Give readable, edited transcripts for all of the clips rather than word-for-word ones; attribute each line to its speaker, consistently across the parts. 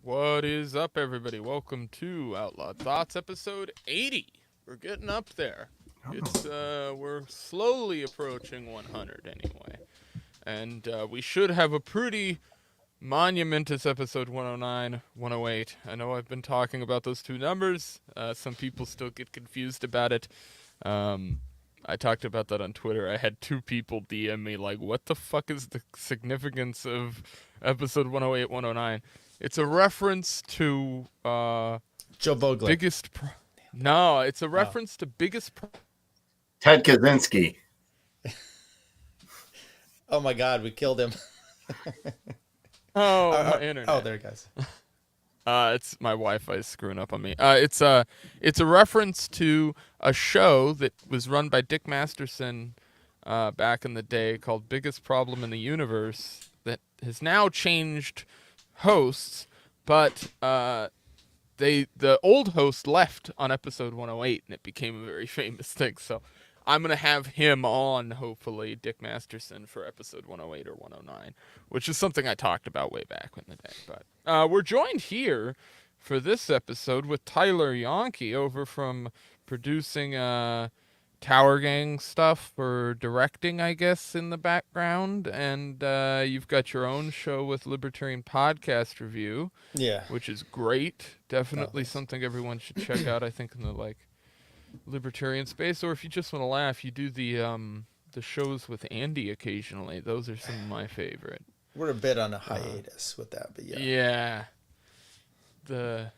Speaker 1: What is up, everybody? Welcome to Outlawed Thoughts, episode 80. We're getting up there. We're slowly approaching 100 anyway. And we should have a pretty monumentous episode 109, 108. I know I've been talking about those two numbers. Some people still get confused about it. I talked about that on Twitter. I had two people DM me like, what the fuck is the significance of episode 108, 109? It's a reference to
Speaker 2: Joe Vogler.
Speaker 1: No, it's a reference to biggest
Speaker 3: Ted Kaczynski.
Speaker 2: Oh my God, we killed him.
Speaker 1: my internet.
Speaker 2: Oh, there it goes.
Speaker 1: It's my Wi-Fi is screwing up on me. It's a reference to a show that was run by Dick Masterson back in the day called Biggest Problem in the Universe that has now changed hosts, but the old host left on episode 108 and it became a very famous thing. So I'm going to have him on, hopefully, Dick Masterson, for episode 108 or 109, which is something I talked about way back in the day. But we're joined here for this episode with Tyler Janke over from producing Tower Gang stuff for directing, I guess, in the background. And you've got your own show with Libertarian Podcast Review.
Speaker 2: Yeah.
Speaker 1: Which is great. Definitely something everyone should check out, I think, in the, libertarian space. Or if you just want to laugh, you do the shows with Andy occasionally. Those are some of my favorite.
Speaker 2: We're a bit on a hiatus with that, but yeah.
Speaker 1: Yeah.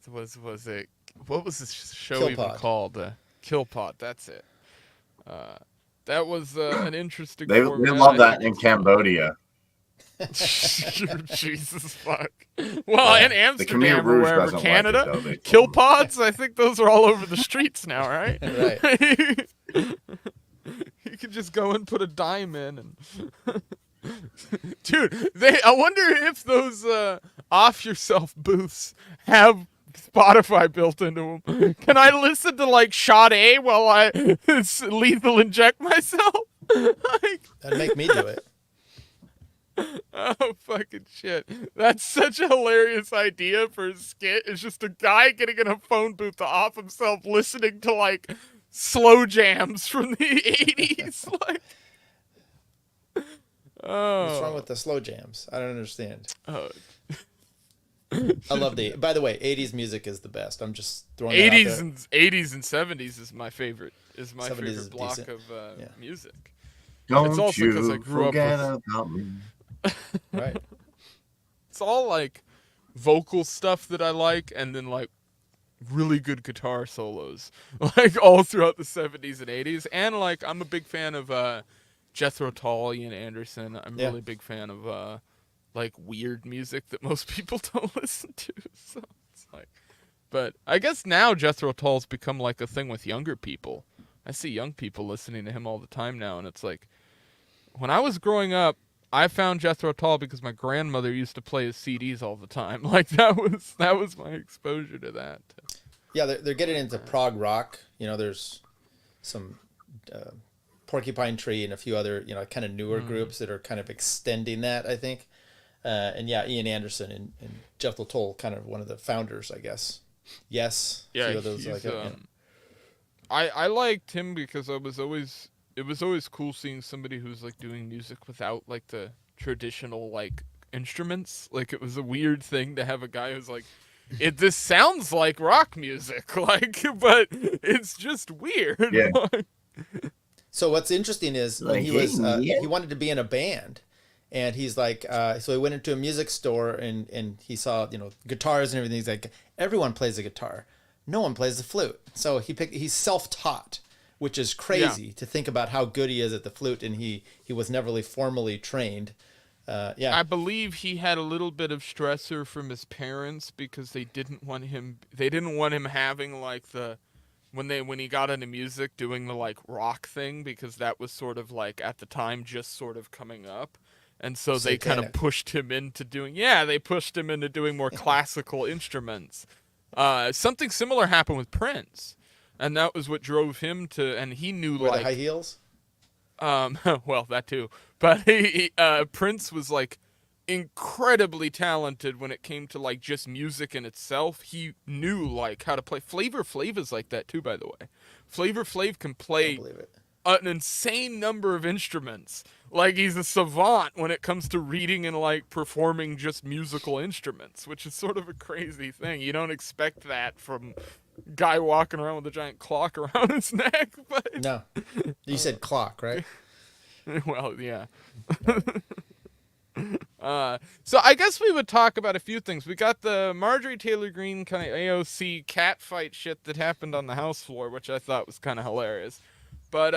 Speaker 1: Was it, what was this show
Speaker 2: Kill
Speaker 1: even
Speaker 2: Pod.
Speaker 1: called? Kill Pod, that's it. That was an interesting
Speaker 3: They
Speaker 1: format.
Speaker 3: love that in Cambodia.
Speaker 1: Jesus fuck. Well, in
Speaker 3: The Khmer
Speaker 1: Amsterdam or
Speaker 3: Rouge
Speaker 1: wherever,
Speaker 3: doesn't
Speaker 1: Canada,
Speaker 3: like it, though. They
Speaker 1: kill pods, I think those are all over the streets now, right?
Speaker 2: Right.
Speaker 1: You could just go and put a dime in and dude, I wonder if those off yourself booths have Spotify built into them. Can I listen to Shot A while I lethal inject myself?
Speaker 2: That'd make me do it.
Speaker 1: Oh, fucking shit. That's such a hilarious idea for a skit. It's just a guy getting in a phone booth to off himself listening to, slow jams from the 80s. Oh.
Speaker 2: What's wrong with the slow jams? I don't understand.
Speaker 1: Oh.
Speaker 2: I love by the way, 80s music is the best. I'm just throwing that out there.
Speaker 1: 80s and 70s is my favorite. Is my
Speaker 2: 70s
Speaker 1: favorite
Speaker 2: is
Speaker 1: block
Speaker 2: decent.
Speaker 1: of
Speaker 2: Yeah.
Speaker 1: music.
Speaker 3: Don't
Speaker 1: It's also 'cause I
Speaker 3: you
Speaker 1: grew up
Speaker 3: forget
Speaker 1: with-
Speaker 3: about me.
Speaker 2: Right.
Speaker 1: It's all vocal stuff that I like, and then really good guitar solos, all throughout the 70s and 80s. And I'm a big fan of Jethro Tull, Ian Anderson. I'm really big fan of weird music that most people don't listen to. So it's but I guess now Jethro Tull's become a thing with younger people. I see young people listening to him all the time now, and it's when I was growing up, I found Jethro Tull because my grandmother used to play his CDs all the time. That was my exposure to that.
Speaker 2: Yeah, they're getting into prog rock. There's some Porcupine Tree and a few other, kind of newer groups that are kind of extending that, I think. And yeah, Ian Anderson and Jethro Tull, kind of one of the founders, I guess. Yes.
Speaker 1: Yeah,
Speaker 2: a few of those
Speaker 1: he's,
Speaker 2: that.
Speaker 1: I liked him because it was always cool seeing somebody who's doing music without the traditional instruments. It was a weird thing to have a guy who's this sounds like rock music, but it's just weird.
Speaker 3: Yeah.
Speaker 2: So what's interesting is when he was he wanted to be in a band, and he's so he went into a music store and he saw guitars and everything. He's like, everyone plays the guitar, no one plays the flute. So he's self-taught, which is crazy to think about how good he is at the flute, and he was never really formally trained.
Speaker 1: I believe he had a little bit of stressor from his parents because they didn't want him having when he got into music doing the rock thing, because that was sort of at the time just sort of coming up. And so they kind of pushed him into doing more classical instruments. Something similar happened with Prince. And that was what drove him to, and he knew
Speaker 2: the high heels.
Speaker 1: Well, that too. But Prince was incredibly talented when it came to like just music in itself. He knew like how to play. Flavor Flav is like that too, by the way. Flavor Flav can
Speaker 2: Don't
Speaker 1: play
Speaker 2: believe it.
Speaker 1: an insane number of instruments. Like he's a savant when it comes to reading and like performing just musical instruments, which is sort of a crazy thing. You don't expect that from a guy walking around with a giant clock around his neck, but
Speaker 2: No, you said clock, right?
Speaker 1: well, yeah. So I guess we would talk about a few things. We got the Marjorie Taylor Greene kind of AOC catfight shit that happened on the House floor, which I thought was kind of hilarious. But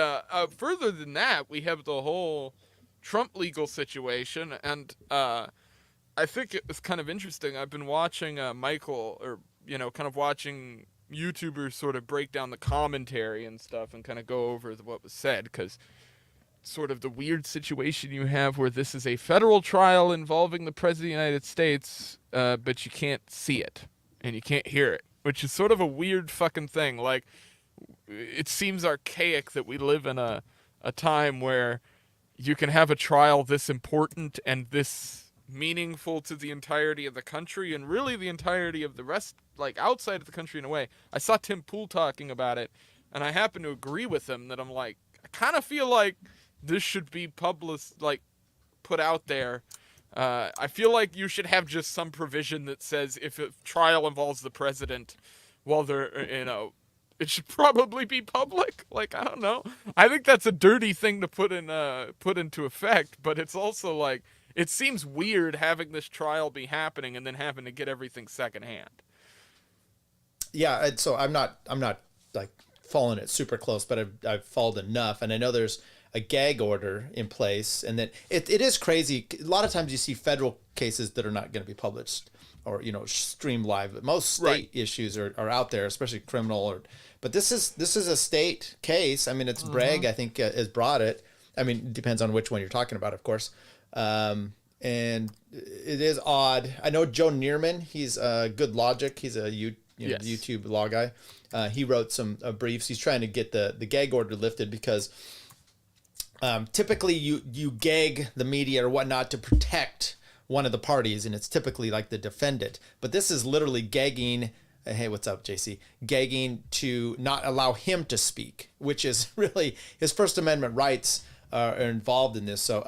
Speaker 1: further than that, we have the whole Trump legal situation, and I think it was kind of interesting. I've been watching Michael, or kind of watching YouTubers sort of break down the commentary and stuff, and kind of go over what was said, because sort of the weird situation you have where this is a federal trial involving the President of the United States, but you can't see it and you can't hear it, which is sort of a weird fucking thing. Like, it seems archaic that we live in a time where you can have a trial this important and this meaningful to the entirety of the country, and really the entirety of the rest, like outside of the country in a way. I saw Tim Pool talking about it, and I happen to agree with him that I'm like, I kind of feel like this should be like put out there. I feel like you should have just some provision that says if a trial involves the president, well, it should probably be public. Like, I don't know. I think that's a dirty thing to put into effect, but it's also like, it seems weird having this trial be happening and then having to get everything secondhand.
Speaker 2: Yeah, and so I'm not like following it super close, but I've followed enough, and I know there's a gag order in place, and then it is crazy. A lot of times you see federal cases that are not going to be published or streamed live, but most state issues are out there, especially criminal. But this is a state case. I mean, it's Bragg, I think, has brought it. I mean, it depends on which one you're talking about, of course. And it is odd. I know Joe Neerman. He's Good Logic. He's a YouTube law guy. He wrote some briefs. He's trying to get the gag order lifted because typically you gag the media or whatnot to protect one of the parties, and it's typically like the defendant. But this is literally gagging. Hey, what's up, JC? Gagging to not allow him to speak, which is really his First Amendment rights are involved in this. So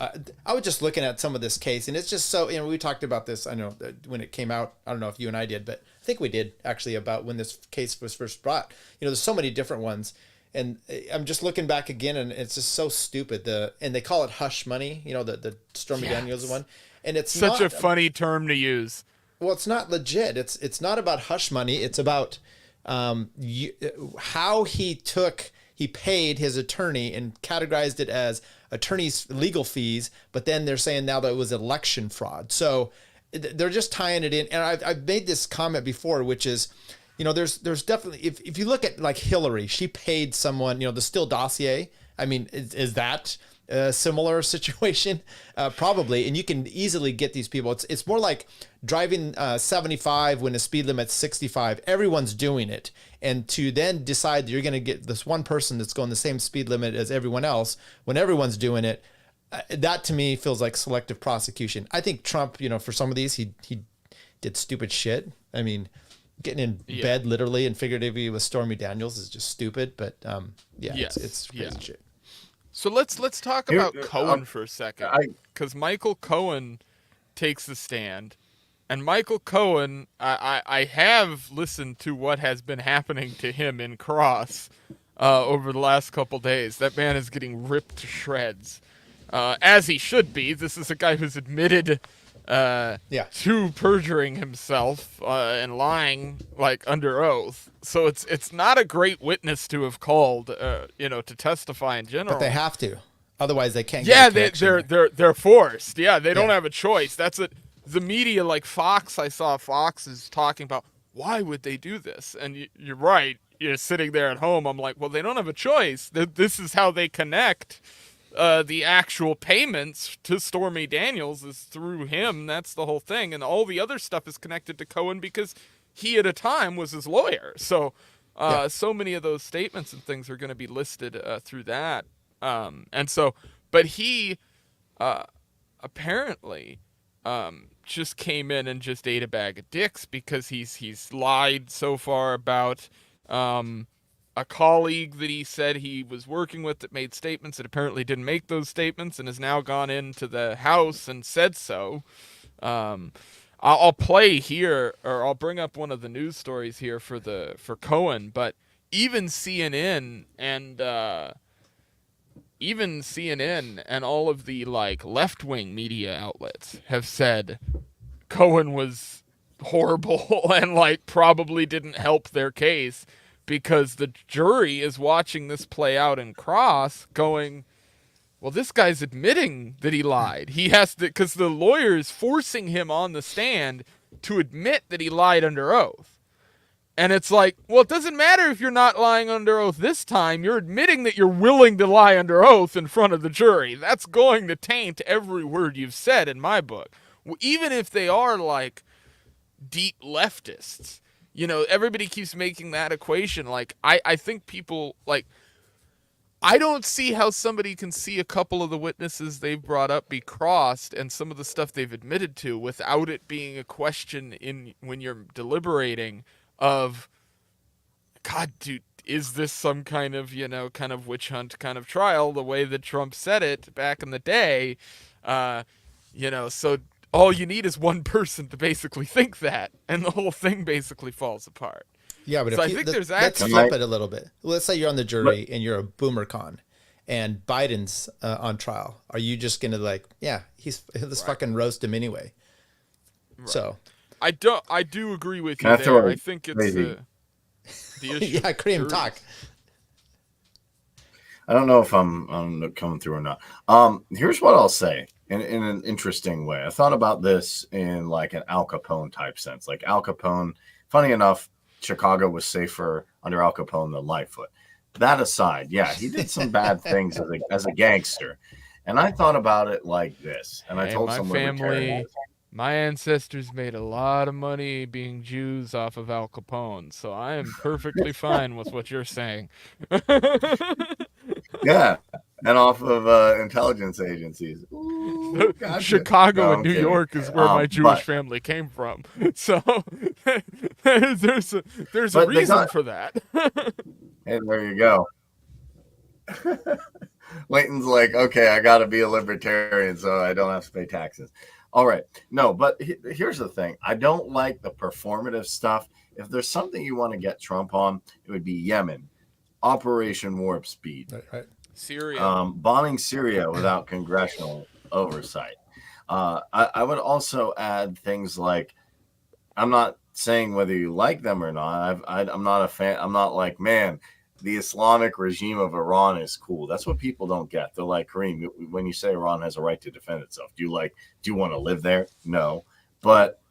Speaker 2: I was just looking at some of this case, and it's just so, we talked about this, I know, when it came out. I don't know if you and I did, but I think we did actually, about when this case was first brought. There's so many different ones, and I'm just looking back again, and it's just so stupid. And they call it hush money, the Stormy Daniels one, and it's
Speaker 1: such a funny term to use.
Speaker 2: Well, it's not legit. It's not about hush money. It's about how he paid his attorney and categorized it as attorney's legal fees, but then they're saying now that it was election fraud. So they're just tying it in. And I've made this comment before, which is, there's definitely, if you look at like Hillary, she paid someone, the Steele dossier. I mean, is that a similar situation? Probably. And you can easily get these people. It's more like driving 75 when the speed limit's 65. Everyone's doing it. And to then decide that you're going to get this one person that's going the same speed limit as everyone else when everyone's doing it, that to me feels like selective prosecution. I think Trump, for some of these, he did stupid shit. I mean, getting in bed literally and figuratively with Stormy Daniels is just stupid. But it's crazy shit.
Speaker 1: So let's talk about Cohen for a second, because Michael Cohen takes the stand, and Michael Cohen, I have listened to what has been happening to him in Cross over the last couple days. That man is getting ripped to shreds, as he should be. This is a guy who's admitted to perjuring himself and lying like under oath. So it's not a great witness to have called, to testify in general.
Speaker 2: But they have to, otherwise they can't.
Speaker 1: Yeah, they're forced. Yeah, they don't have a choice. That's it. The media, like Fox, I saw Fox is talking about why would they do this, and you're right. You're sitting there at home. I'm like, well, they don't have a choice. This is how they connect. The actual payments to Stormy Daniels is through him. That's the whole thing. And all the other stuff is connected to Cohen because he at a time was his lawyer. So so many of those statements and things are going to be listed through that. But he apparently just came in and just ate a bag of dicks because he's lied so far about a colleague that he said he was working with that made statements that apparently didn't make those statements, and has now gone into the House and said so. I'll play here, or I'll bring up one of the news stories here for Cohen, but even CNN and all of the like left-wing media outlets have said Cohen was horrible and like probably didn't help their case, because the jury is watching this play out in cross going, well, this guy's admitting that he lied. He has to, because the lawyer is forcing him on the stand to admit that he lied under oath. And it's like, well, it doesn't matter if you're not lying under oath this time. You're admitting that you're willing to lie under oath in front of the jury. That's going to taint every word you've said in my book. Even if they are like deep leftists. You know, everybody keeps making that equation. Like, I think people, like, I don't see how somebody can see a couple of the witnesses they've brought up be crossed and some of the stuff they've admitted to without it being a question in when you're deliberating of, God, dude, is this some kind of, you know, kind of witch hunt kind of trial, the way that Trump said it back in the day? You know, so all you need is one person to basically think that, and the whole thing basically falls apart.
Speaker 2: Yeah, but
Speaker 1: so
Speaker 2: if
Speaker 1: I think there's
Speaker 2: let's
Speaker 1: actually...
Speaker 2: flip it a little bit. Let's say you're on the jury and you're a boomer con, and Biden's on trial. Are you just gonna like, yeah, let's fucking roast him anyway? Right. So
Speaker 1: I do agree with you there. I think it's the issue.
Speaker 2: Yeah, Cream, talk.
Speaker 3: I don't know if I'm coming through or not. Here's what I'll say in an interesting way. I thought about this in like an Al Capone type sense. Like Al Capone, funny enough, Chicago was safer under Al Capone than Lightfoot. That aside, yeah, he did some bad things as a gangster. And I thought about it like this. And I told some libertarians.
Speaker 1: My ancestors made a lot of money being Jews off of Al Capone, so I am perfectly fine with what you're saying.
Speaker 3: Yeah, and off of intelligence agencies. Ooh, gotcha.
Speaker 1: Chicago and New York is where my Jewish family came from, so there's a reason for that.
Speaker 3: And there you go. Layton's like, okay, I got to be a libertarian so I don't have to pay taxes. All right. No, but here's the thing. I don't like the performative stuff. If there's something you want to get Trump on, it would be Yemen, Operation Warp Speed.
Speaker 2: Right.
Speaker 1: Syria.
Speaker 3: Bombing Syria without congressional oversight. I would also add things like, I'm not saying whether you like them or not. I'm not a fan. I'm not like, man, the Islamic regime of Iran is cool. That's what people don't get. They're like, Kareem, when you say Iran has a right to defend itself, do you want to live there? No. But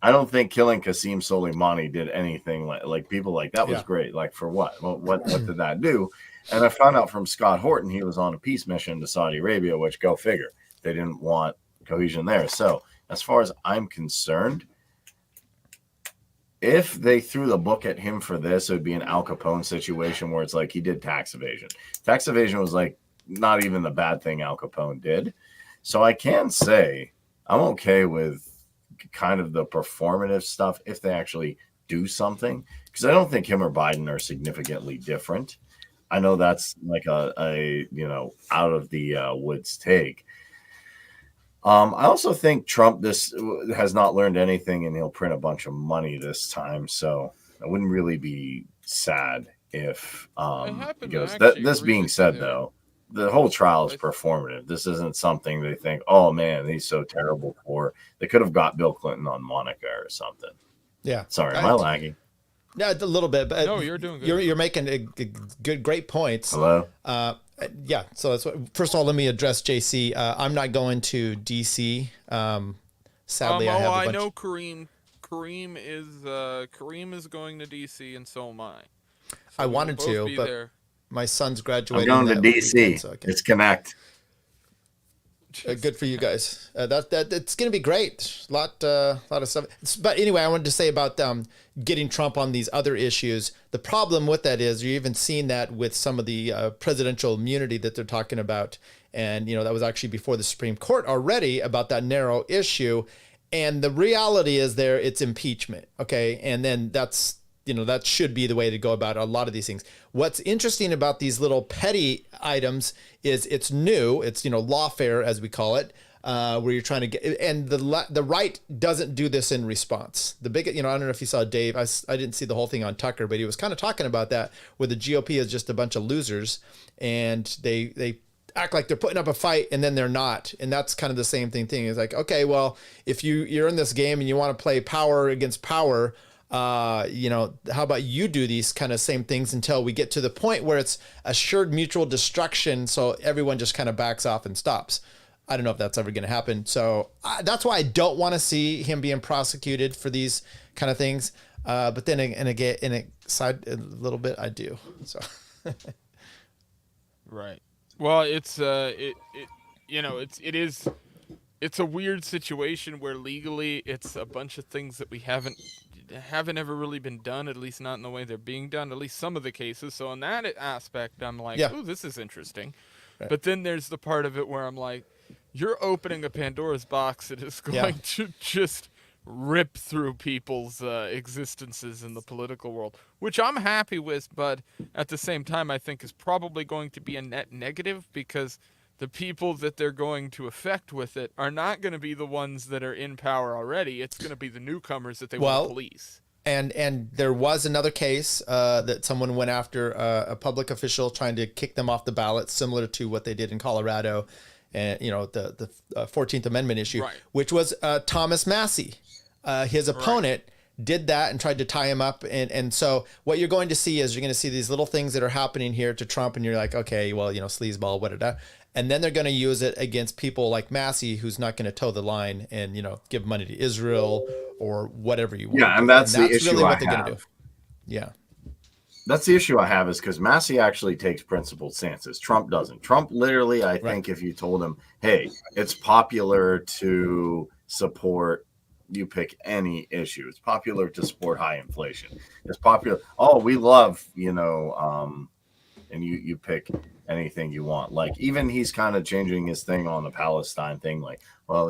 Speaker 3: I don't think killing Qasem Soleimani did anything like people like that was great. Like for what? Well, what did that do? And I found out from Scott Horton he was on a peace mission to Saudi Arabia, which go figure. They didn't want cohesion there. So as far as I'm concerned, if they threw the book at him for this, it would be an Al Capone situation where it's like he did tax evasion. Tax evasion was like not even the bad thing Al Capone did. So I can say I'm okay with kind of the performative stuff if they actually do something, because I don't think him or Biden are significantly different. I know that's like a out of the woods take. I also think Trump has not learned anything, and he'll print a bunch of money this time. So I wouldn't really be sad if because this being said, though, the whole trial is performative. This isn't something they think, oh man, he's so terrible for. They could have got Bill Clinton on Monica or something.
Speaker 2: Yeah.
Speaker 3: Sorry, am I lagging?
Speaker 2: Yeah, a little bit, but
Speaker 1: no, you're doing good.
Speaker 2: You're making great points.
Speaker 3: Hello.
Speaker 2: Yeah, so that's what. First of all, let me address JC. I'm not going to DC. Sadly, I
Speaker 1: know Kareem. Kareem is going to DC, and so am I. So
Speaker 2: I wanted to, but my son's graduating.
Speaker 3: I'm going to DC.
Speaker 2: Weekend, so
Speaker 3: it's Connect.
Speaker 2: Good for you guys. That it's going to be great. Lot of stuff. But anyway, I wanted to say about getting Trump on these other issues. The problem with that is you're even seeing that with some of the presidential immunity that they're talking about, and that was actually before the Supreme Court already about that narrow issue. And the reality is it's impeachment. Okay, and then that's. That should be the way to go about a lot of these things. What's interesting about these little petty items is it's new. It's, lawfare, as we call it, where you're trying to get, and the right doesn't do this in response. The big, I don't know if you saw Dave, I didn't see the whole thing on Tucker, but he was kind of talking about that, where the GOP is just a bunch of losers and they act like they're putting up a fight and then they're not. And that's kind of the same thing. It's like, okay, well, if you're in this game and you want to play power against power, how about you do these kind of same things until we get to the point where it's assured mutual destruction. So everyone just kind of backs off and stops. I don't know if that's ever going to happen. So that's why I don't want to see him being prosecuted for these kind of things. But then again, in a side a little bit, I do. So.
Speaker 1: Right. Well, it's a weird situation where legally it's a bunch of things that we haven't ever really been done, at least not in the way they're being done, at least some of the cases. So in that aspect, I'm like, ooh, this is interesting. Right. But then there's the part of it where I'm like, you're opening a Pandora's box that is going to just rip through people's existences in the political world, which I'm happy with, but at the same time, I think is probably going to be a net negative, because the people that they're going to affect with it are not going to be the ones that are in power already. It's going to be the newcomers that they want to police.
Speaker 2: And there was another case that someone went after a public official trying to kick them off the ballot, similar to what they did in Colorado, and the 14th Amendment issue, right, which was Thomas Massie. His opponent did that and tried to tie him up. And so what you're going to see is you're going to see these little things that are happening here to Trump, and you're like, okay, well, sleazeball, whatever. And then they're going to use it against people like Massie, who's not going to toe the line and, give money to Israel or whatever you want.
Speaker 3: Yeah, and that's the issue
Speaker 2: really what
Speaker 3: I
Speaker 2: they're
Speaker 3: have.
Speaker 2: Gonna do. Yeah.
Speaker 3: That's the issue I have, is because Massie actually takes principled stances. Trump doesn't. Trump literally, I think if you told him, hey, it's popular to support, you pick any issue. It's popular to support high inflation. It's popular. Oh, we love, and you pick anything you want. Like, even he's kind of changing his thing on the Palestine thing. Like, well,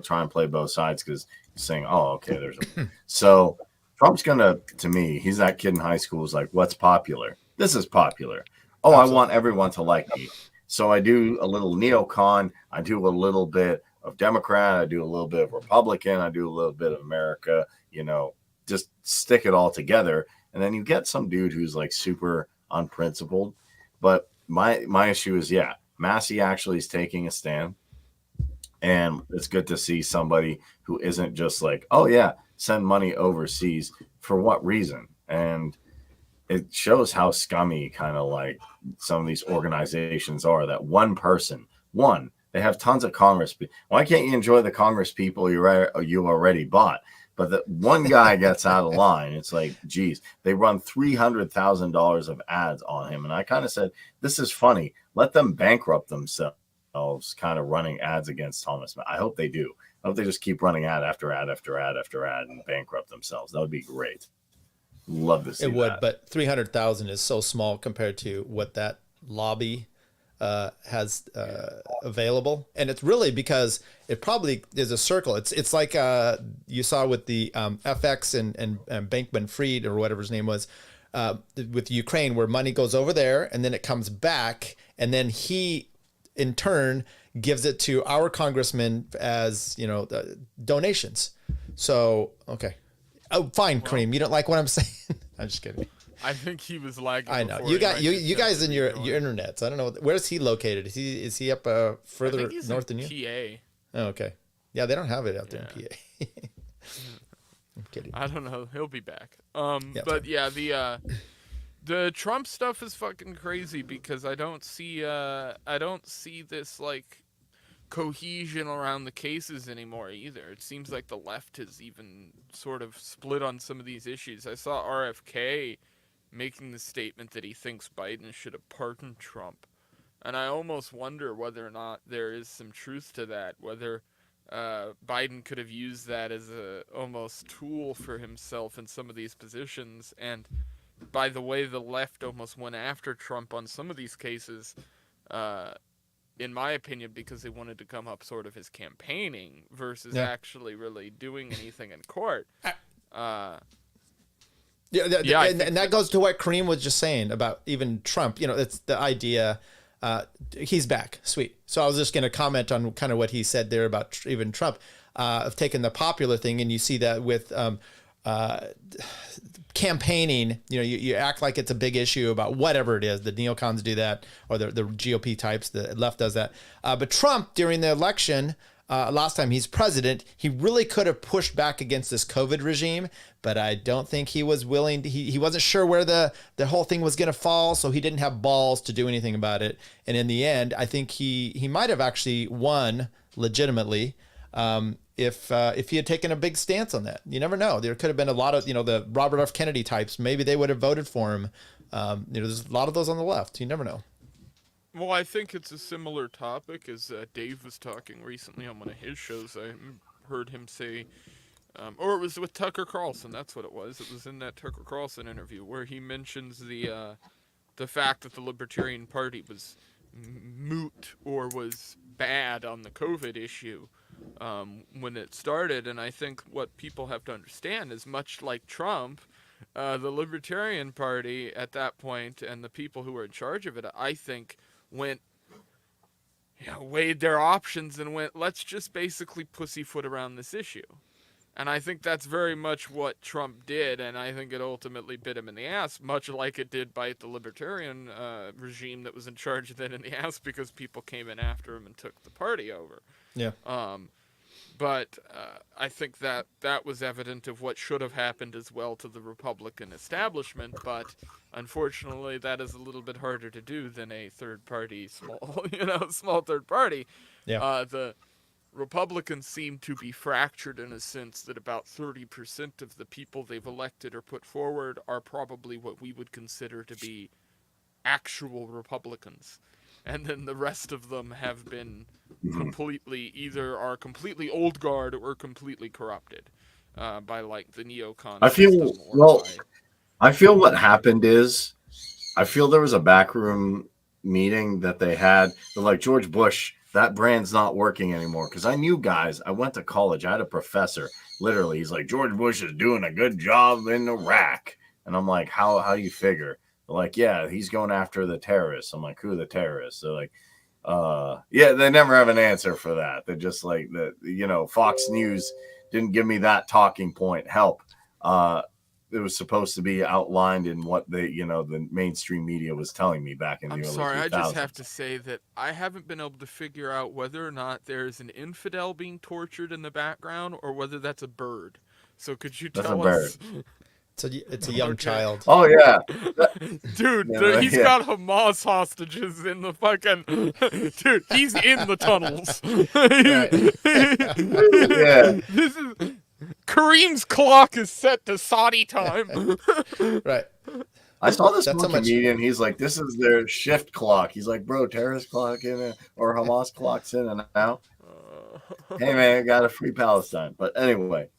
Speaker 3: try and play both sides, because he's saying, oh, okay, there's a. So Trump's to me, he's that kid in high school who's like, what's popular? This is popular. Oh, absolutely. I want everyone to like me. So I do a little neocon. I do a little bit of Democrat. I do a little bit of Republican. I do a little bit of America, just stick it all together. And then you get some dude who's like super unprincipled. But my issue is, Massie actually is taking a stand. And it's good to see somebody who isn't just like, oh, yeah, send money overseas. For what reason? And it shows how scummy kind of like some of these organizations are, that one person, they have tons of Congress. Why can't you enjoy the Congress people you already bought? But the one guy gets out of line. It's like, geez, they run $300,000 of ads on him. And I kind of said, this is funny. Let them bankrupt themselves kind of running ads against Thomas. I hope they do. I hope they just keep running ad after ad after ad after ad and bankrupt themselves. That would be great. Love to see
Speaker 2: it. Would,
Speaker 3: that.
Speaker 2: but 300,000 is so small compared to what that lobby has available, and it's really because it probably is a circle. It's like you saw with the FX and Bankman-Fried, or whatever his name was, with Ukraine, where money goes over there and then it comes back, and then he in turn gives it to our congressman as donations. So okay, fine, Kareem, you don't like what I'm saying? I'm just kidding.
Speaker 1: I think he was lagging.
Speaker 2: I know you guys in your internets. I don't know, where's he located? Is he up further north than you?
Speaker 1: PA.
Speaker 2: Oh, okay. Yeah, they don't have it out there in PA. I'm kidding.
Speaker 1: I don't know. He'll be back. But yeah, the Trump stuff is fucking crazy, because I don't see this like cohesion around the cases anymore either. It seems like the left has even sort of split on some of these issues. I saw RFK making the statement that he thinks Biden should have pardoned Trump. And I almost wonder whether or not there is some truth to that, whether Biden could have used that as a almost tool for himself in some of these positions. And by the way, the left almost went after Trump on some of these cases, uh, in my opinion, because they wanted to come up sort of as campaigning versus actually really doing anything in court.
Speaker 2: And that goes to what Kareem was just saying about even Trump. It's the idea. He's back. Sweet. So I was just going to comment on kind of what he said there about even Trump, of taking the popular thing. And you see that with campaigning, you act like it's a big issue about whatever it is. The neocons do that, or the GOP types, the left does that. But Trump, during the election, last time he's president, he really could have pushed back against this COVID regime, but I don't think he was willing to, he wasn't sure where the whole thing was going to fall, so he didn't have balls to do anything about it. And in the end, I think he might have actually won legitimately, if he had taken a big stance on that. You never know. There could have been a lot of, the Robert F. Kennedy types. Maybe they would have voted for him. There's a lot of those on the left. You never know.
Speaker 1: Well, I think it's a similar topic as Dave was talking recently on one of his shows. I heard him say, or it was with Tucker Carlson. That's what it was. It was in that Tucker Carlson interview where he mentions the fact that the Libertarian Party was moot or was bad on the COVID issue when it started. And I think what people have to understand is, much like Trump, the Libertarian Party at that point and the people who were in charge of it, I think, weighed their options and went, let's just basically pussyfoot around this issue. And I think that's very much what Trump did, and I think it ultimately bit him in the ass, much like it did bite the Libertarian regime that was in charge then in the ass, because people came in after him and took the party over.
Speaker 2: Yeah.
Speaker 1: But I think that was evident of what should have happened as well to the Republican establishment, but unfortunately that is a little bit harder to do than a third party, small third party.
Speaker 2: Yeah.
Speaker 1: The Republicans seem to be fractured in a sense that about 30% of the people they've elected or put forward are probably what we would consider to be actual Republicans. And then the rest of them have been either are completely old guard or completely corrupted by like the neocon.
Speaker 3: I feel what happened is, I feel there was a backroom meeting that they had. They're like, George Bush, that brand's not working anymore. Because I knew guys. I went to college. I had a professor. Literally, he's like, George Bush is doing a good job in Iraq. And I'm like, how do you figure? They're like, yeah, he's going after the terrorists. I'm like, who are the terrorists? They're like, yeah, they never have an answer for that. They're just like, Fox News didn't give me that talking point. Help. It was supposed to be outlined in what the mainstream media was telling me back in the early 2000s. I'm sorry,
Speaker 1: I just have to say that I haven't been able to figure out whether or not there's an infidel being tortured in the background or whether that's a bird. So could you tell us?
Speaker 2: It's a young child.
Speaker 3: Oh yeah,
Speaker 1: dude. He's got Hamas hostages in the fucking. Dude, he's in the tunnels.
Speaker 3: Yeah.
Speaker 1: This is Kareem's clock is set to Saudi time.
Speaker 2: Right.
Speaker 3: I saw this one comedian. He's like, this is their shift clock. He's like, bro, terrorist clock in it or Hamas clocks in and out. Hey man, I got a free Palestine. But anyway.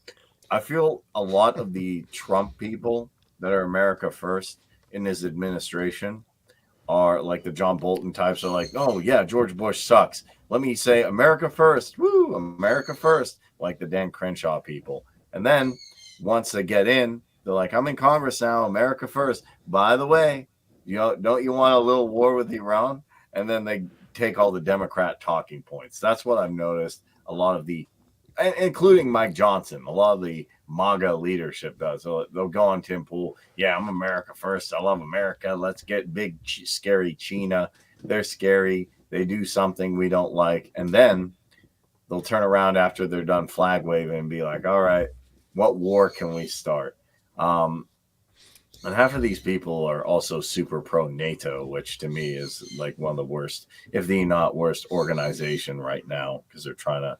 Speaker 3: I feel a lot of the Trump people that are America first in his administration are like the John Bolton types are like, oh yeah, George Bush sucks. Let me say America first. Woo, America first. Like the Dan Crenshaw people. And then once they get in, they're like, I'm in Congress now, America first. By the way, don't you want a little war with Iran? And then they take all the Democrat talking points. That's what I've noticed a lot of including Mike Johnson, a lot of the MAGA leadership does. They'll go on Tim Pool. Yeah, I'm America first. I love America. Let's get big, scary China. They're scary. They do something we don't like. And then they'll turn around after they're done flag waving and be like, all right, what war can we start? And half of these people are also super pro NATO, which to me is like one of the worst, if the not worst organization right now, because they're trying to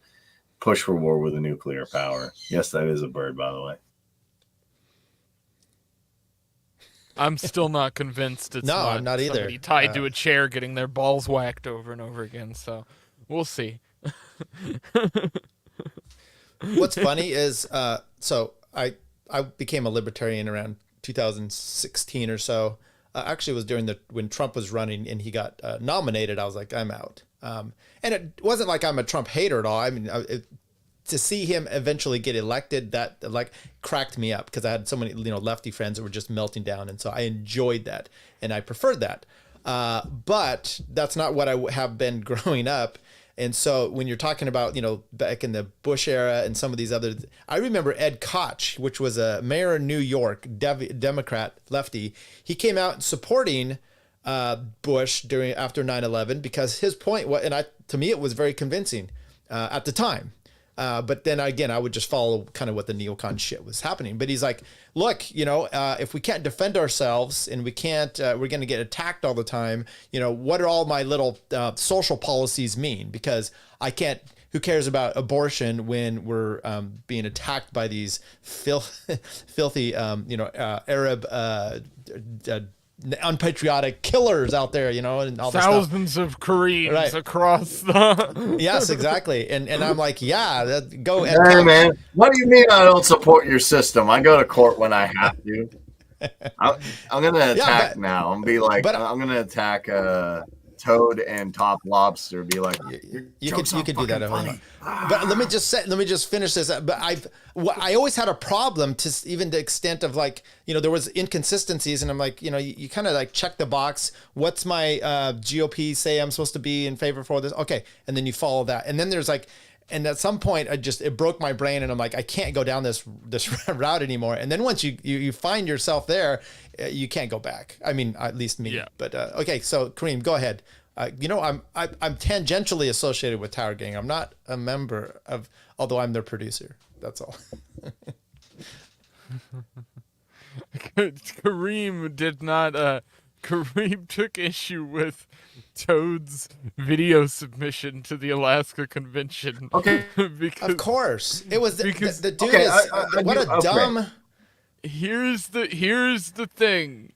Speaker 3: push for war with a nuclear power. Yes, that is a bird, by the way.
Speaker 1: I'm still not convinced it's
Speaker 2: No,
Speaker 1: not
Speaker 2: I'm not either.
Speaker 1: somebody tied to a chair getting their balls whacked over and over again. So we'll see.
Speaker 2: What's funny is, so I became a libertarian around 2016 or so. Actually, it was during when Trump was running and he got nominated. I was like, I'm out. And it wasn't like I'm a Trump hater at all. I mean, to see him eventually get elected, that like cracked me up because I had so many lefty friends that were just melting down, and so I enjoyed that and I preferred that. But that's not what I have been growing up. And so when you're talking about, back in the Bush era and some of these other, I remember Ed Koch, which was a mayor in New York, Democrat, lefty. He came out supporting Bush after 9/11 because his point was, and to me, it was very convincing at the time. But then again, I would just follow kind of what the neocon shit was happening. But he's like, look, if we can't defend ourselves and we can't, we're going to get attacked all the time. What do all my little social policies mean? Because I can't, who cares about abortion when we're being attacked by these filthy, Arab, unpatriotic killers out there, and all this
Speaker 1: thousands of Koreans across the
Speaker 2: yes, exactly. And I'm like, yeah, go
Speaker 3: ahead. Hey, man, what do you mean I don't support your system? I go to court when I have to. I'm gonna attack now. I'm be like, I'm gonna attack Toad and Top Lobster. Be like,
Speaker 2: you could do that. But let me just finish this. But I always had a problem to even the extent of like, there was inconsistencies, and I'm like, you kind of like check the box. What's my GOP say I'm supposed to be in favor for this? Okay, and then you follow that, and then there's like. And at some point, it broke my brain, and I'm like, I can't go down this route anymore. And then once you find yourself there, you can't go back. I mean, at least me. Yeah. But okay, so Kareem, go ahead. I'm tangentially associated with Tower Gang. I'm not a member of, although I'm their producer. That's all.
Speaker 1: Kareem did not. Kareem took issue with Toad's video submission to the Alaska Convention.
Speaker 3: Okay,
Speaker 2: because, of course it was because the dude is what a dumb.
Speaker 1: Here's the thing.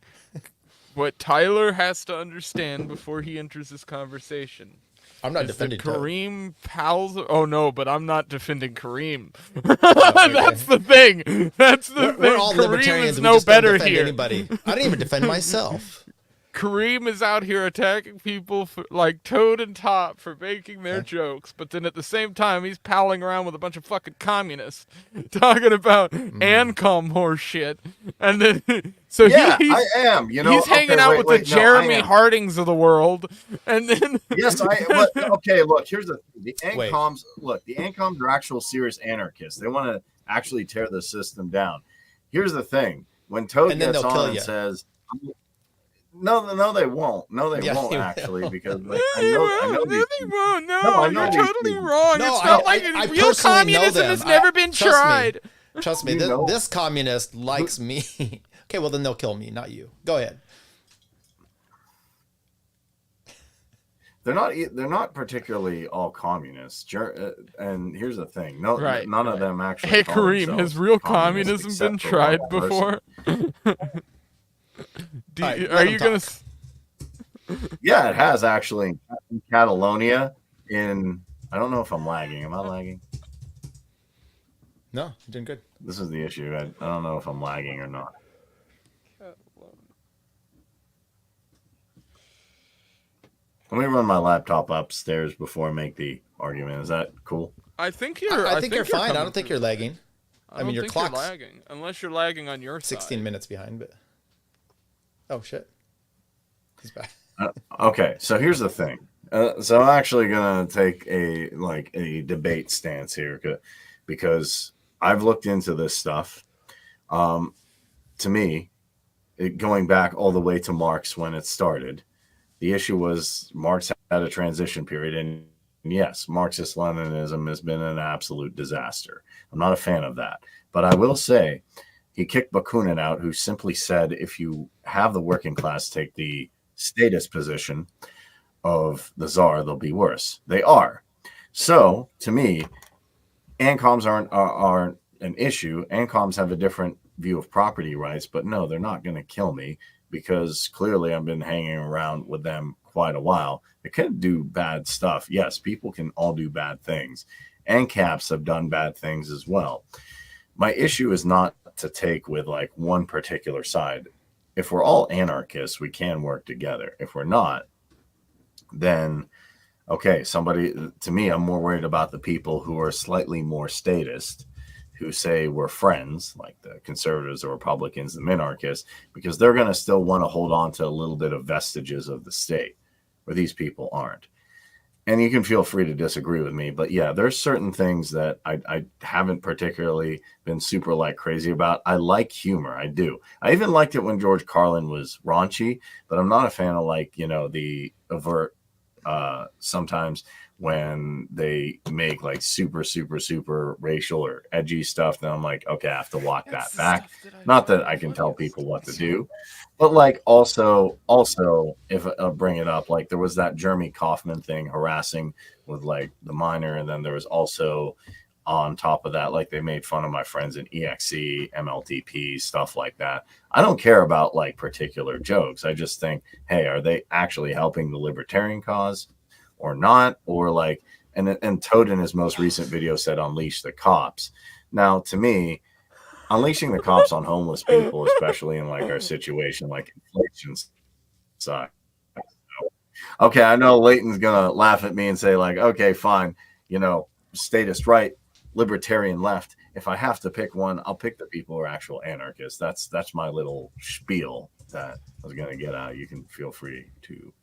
Speaker 1: What Tyler has to understand before he enters this conversation.
Speaker 2: I'm not defending
Speaker 1: Kareem pals. Oh no, but I'm not defending Kareem. That's the thing. That's the thing.
Speaker 2: We're all
Speaker 1: Kareem
Speaker 2: libertarians.
Speaker 1: Is no better here.
Speaker 2: Anybody. I didn't even defend myself.
Speaker 1: Kareem is out here attacking people like Toad and Top for making their jokes, but then at the same time he's palling around with a bunch of fucking communists talking about ANCOM horse shit, and then
Speaker 3: I am.
Speaker 1: He's hanging out with the Jeremy Hardings of the world, and then
Speaker 3: yes, okay. Look, here's the ANCOMs. Look, the ANCOMs are actual serious anarchists. They want to actually tear the system down. Here's the thing: when Toad gets on and says. No, they won't. No, they won't actually, because like, I know
Speaker 1: they won't. No,
Speaker 3: I know
Speaker 1: you're totally wrong.
Speaker 2: No,
Speaker 1: it's not like real communism has never been tried.
Speaker 2: Trust me, this communist likes me. Okay, well then they'll kill me, not you. Go ahead.
Speaker 3: They're not particularly all communists. And here's the thing: none of them actually.
Speaker 1: Hey, Kareem, has real communism been tried before? Are you gonna?
Speaker 3: Yeah, it has actually in Catalonia. I don't know if I'm lagging. Am I lagging?
Speaker 2: No, you're doing good.
Speaker 3: This is the issue. I don't know if I'm lagging or not. Let me run my laptop upstairs before I make the argument. Is that cool?
Speaker 1: I think you're
Speaker 2: fine. I don't think you're lagging. I mean, your clock's
Speaker 1: lagging, unless you're lagging on your
Speaker 2: 16 minutes behind, but. Oh shit! He's back.
Speaker 3: Okay, so here's the thing. So I'm actually gonna take a debate stance here because I've looked into this stuff. To me, going back all the way to Marx when it started, the issue was Marx had a transition period, and yes, Marxist-Leninism has been an absolute disaster. I'm not a fan of that, but I will say. He kicked Bakunin out, who simply said, if you have the working class take the status position of the czar, they'll be worse. They are. So, to me, ANCOMs aren't an issue. ANCOMs have a different view of property rights, but no, they're not going to kill me because clearly I've been hanging around with them quite a while. They could do bad stuff. Yes, people can all do bad things, and caps have done bad things as well. My issue is not to take with like one particular side. If we're all anarchists, we can work together. If we're not, then okay, to me, I'm more worried about the people who are slightly more statist, who say we're friends, like the conservatives, the Republicans, the minarchists, because they're going to still want to hold on to a little bit of vestiges of the state, where these people aren't. And you can feel free to disagree with me, but yeah, there's certain things that I haven't particularly been super like crazy about. I like humor. I do. I even liked it when George Carlin was raunchy, but I'm not a fan of like, the overt sometimes when they make like super, super, super racial or edgy stuff, then I'm like, okay, I have to walk that back. Not that I can tell people what to do, but like also if I'll bring it up, like there was that Jeremy Kaufman thing harassing with like the minor. And then there was also on top of that, like they made fun of my friends in EXE, MLTP, stuff like that. I don't care about like particular jokes. I just think, hey, are they actually helping the libertarian cause or not? Or like, and Toad in his most recent video said, unleash the cops. Now, to me, unleashing the cops on homeless people, especially in like our situation, like inflation sucks. Okay, I know Leighton's gonna laugh at me and say like, okay, fine, statist right, libertarian left. If I have to pick one, I'll pick the people who are actual anarchists. That's my little spiel that I was gonna get out. You can feel free to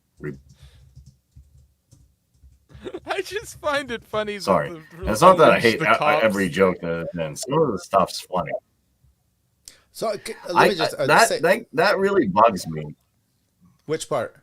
Speaker 1: I just find it funny.
Speaker 3: Sorry, it's not that I hate every joke that has been. Some of the stuff's funny.
Speaker 2: So let me just say,
Speaker 3: that really bugs me.
Speaker 2: Which part?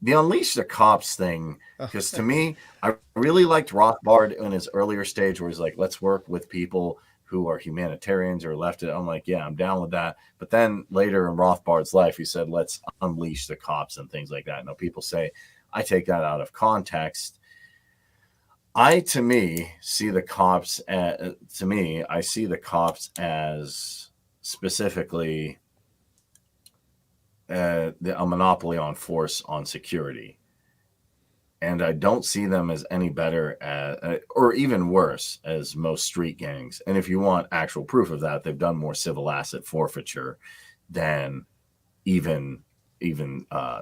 Speaker 3: The unleash the cops thing, because to me, I really liked Rothbard in his earlier stage where he's like, let's work with people who are humanitarians or leftist. I'm like, yeah, I'm down with that. But then later in Rothbard's life, he said, let's unleash the cops and things like that. Now people say I take that out of context. I see the cops as specifically a monopoly on force on security. And I don't see them as any better or even worse as most street gangs. And if you want actual proof of that, they've done more civil asset forfeiture than even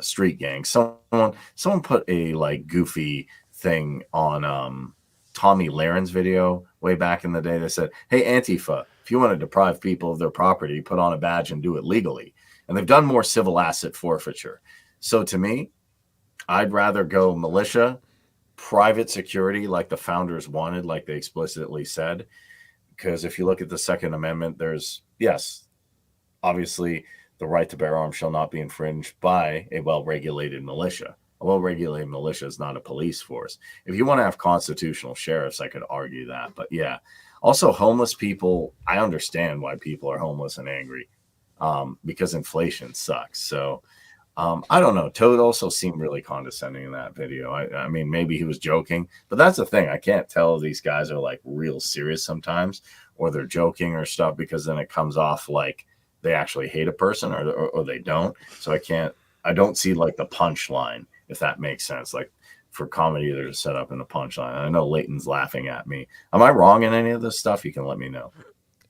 Speaker 3: street gangs. Someone put a like goofy thing on Tommy Laren's video way back in the day that said, hey, Antifa, if you want to deprive people of their property, put on a badge and do it legally. And they've done more civil asset forfeiture. So to me, I'd rather go militia, private security like the founders wanted, like they explicitly said. Because if you look at the Second Amendment, there's, yes, obviously the right to bear arms shall not be infringed by a well-regulated militia. A well-regulated militia is not a police force. If you want to have constitutional sheriffs, I could argue that. But yeah, also homeless people, I understand why people are homeless and angry. Because inflation sucks. So I don't know. Toad also seemed really condescending in that video. I mean, maybe he was joking, but that's the thing. I can't tell if these guys are like real serious sometimes or they're joking or stuff, because then it comes off like they actually hate a person or they don't. So I don't see like the punchline, if that makes sense. Like for comedy, there's a setup and a punchline. I know Leighton's laughing at me. Am I wrong in any of this stuff? You can let me know.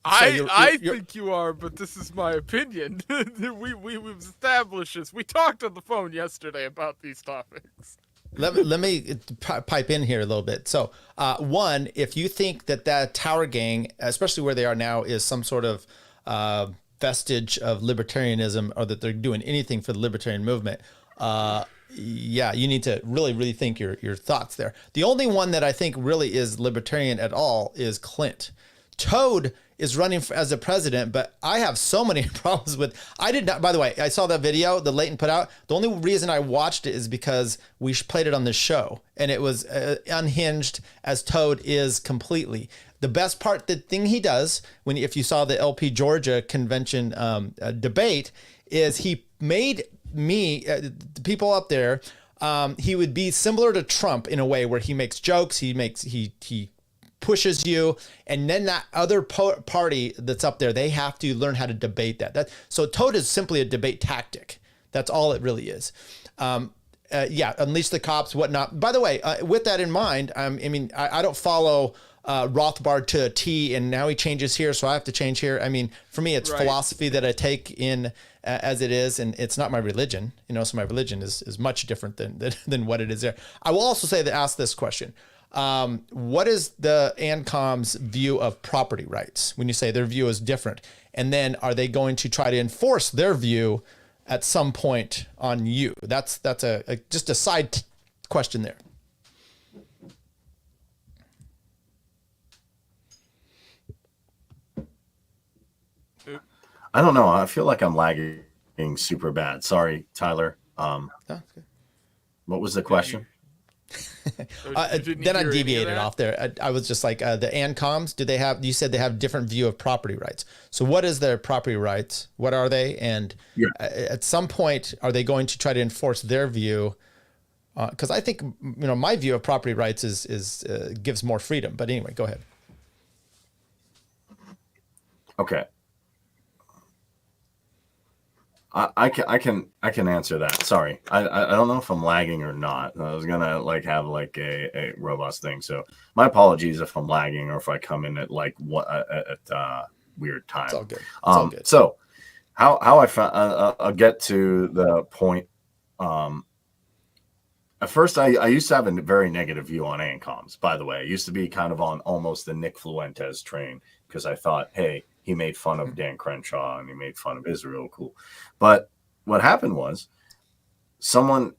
Speaker 1: I think you are, but this is my opinion. We've established this. We talked on the phone yesterday about these topics.
Speaker 2: Let me pipe in here a little bit. So, one, if you think that Tower Gang, especially where they are now, is some sort of vestige of libertarianism, or that they're doing anything for the libertarian movement, yeah, you need to really, really think your thoughts there. The only one that I think really is libertarian at all is Clint. Toad is running as a president, but I have so many problems with. I did not. By the way, I saw that video that Leighton put out. The only reason I watched it is because we played it on this show, and it was unhinged as Toad is completely. The best part, the thing he does if you saw the LP Georgia convention debate, is he made me the people up there. He would be similar to Trump in a way where he makes jokes. He pushes you, and then that other party that's up there, they have to learn how to debate that. So Toad is simply a debate tactic. That's all it really is. Unleash the cops, whatnot. By the way, with that in mind, I don't follow Rothbard to a T, and now he changes here, so I have to change here. I mean, for me, it's philosophy that I take in as it is, and it's not my religion, so my religion is much different than what it is there. I will also ask this question. What is the ANCOM's view of property rights when you say their view is different? And then are they going to try to enforce their view at some point on you? That's just a side question there.
Speaker 3: I don't know. I feel like I'm lagging super bad. Sorry, Tyler. What was the question?
Speaker 2: Then I deviated off there. I was just like, the ANCOMs, you said they have different view of property rights. So what is their property rights? What are they? And at some point, are they going to try to enforce their view? Because I think, my view of property rights is gives more freedom. But anyway, go ahead.
Speaker 3: Okay. I can answer that. Sorry, I don't know if I'm lagging or not. I was gonna have a robust thing. So my apologies if I'm lagging or if I come in at weird time.
Speaker 2: It's all good. It's all good.
Speaker 3: So how I found I'll get to the point. At first, I used to have a very negative view on ANCOMs. By the way, I used to be kind of on almost the Nick Fuentes train because I thought, hey, he made fun of Dan Crenshaw and he made fun of Israel. Cool. But what happened was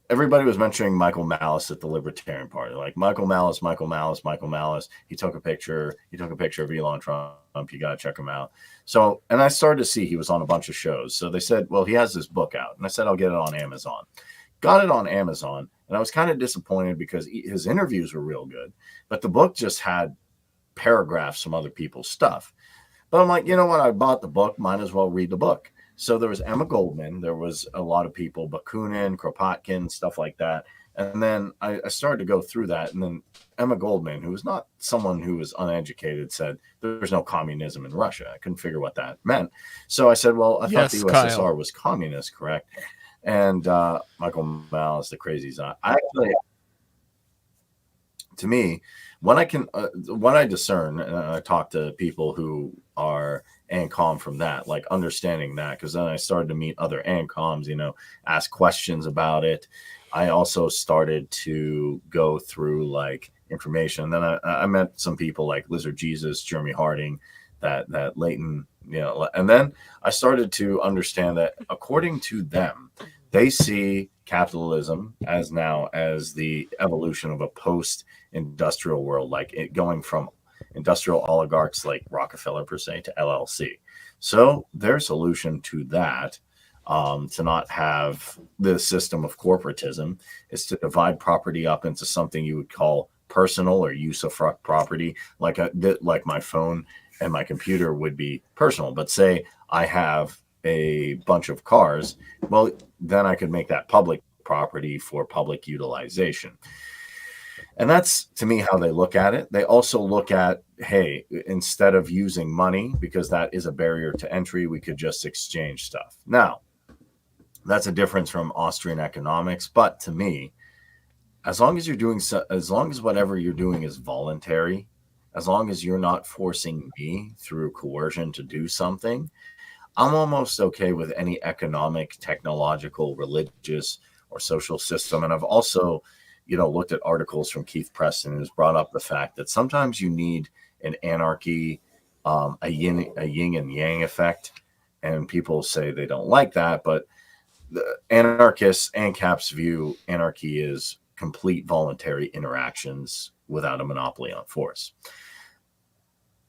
Speaker 3: everybody was mentioning Michael Malice at the Libertarian Party. Like Michael Malice. He took a picture of Elon Trump. You got to check him out. So, and I started to see he was on a bunch of shows. So they said, well, he has this book out. And I said, I'll get it on Amazon. Got it on Amazon. And I was kind of disappointed because his interviews were real good. But the book just had paragraphs from other people's stuff. But I'm like, you know what? I bought the book. Might as well read the book. So there was Emma Goldman. There was a lot of people, Bakunin, Kropotkin, stuff like that. And then I started to go through that. And then Emma Goldman, who was not someone who was uneducated, said there's no communism in Russia. I couldn't figure what that meant. So I said, well, I thought the USSR was communist, correct? And Michael Malice, the crazy Zion. To me, when I discern, and I talk to people who are ANCOM from that, like understanding that, because then I started to meet other ANCOMs, ask questions about it. I also started to go through information. And then I met some people like Lizard Jesus, Jeremy Harding, that Leighton, and then I started to understand that according to them, they see capitalism as the evolution of a post-industrial world, like it going from industrial oligarchs like Rockefeller per se to LLC. So their solution to that, to not have the system of corporatism, is to divide property up into something you would call personal or usufruct property, like my phone and my computer would be personal. But say I have a bunch of cars, well, then I could make that public property for public utilization. And that's, to me, how they look at it. They also look at, hey, instead of using money, because that is a barrier to entry, we could just exchange stuff. Now, that's a difference from Austrian economics. But to me, as long as whatever you're doing is voluntary, as long as you're not forcing me through coercion to do something, I'm almost okay with any economic, technological, religious, or social system. And I've also, looked at articles from Keith Preston who's brought up the fact that sometimes you need an anarchy, a yin and yang effect. And people say they don't like that, but the anarchists, ANCAP's view, anarchy is complete voluntary interactions without a monopoly on force.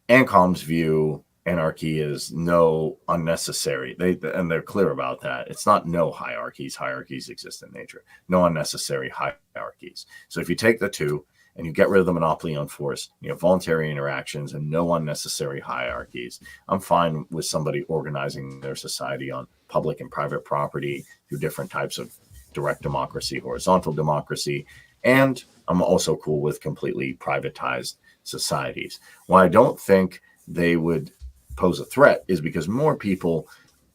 Speaker 3: ANCOM's view, anarchy is no unnecessary. They're clear about that. It's not no hierarchies. Hierarchies exist in nature. No unnecessary hierarchies. So if you take the two and you get rid of the monopoly on force, voluntary interactions and no unnecessary hierarchies, I'm fine with somebody organizing their society on public and private property through different types of direct democracy, horizontal democracy, and I'm also cool with completely privatized societies. Why I don't think they would pose a threat is because more people,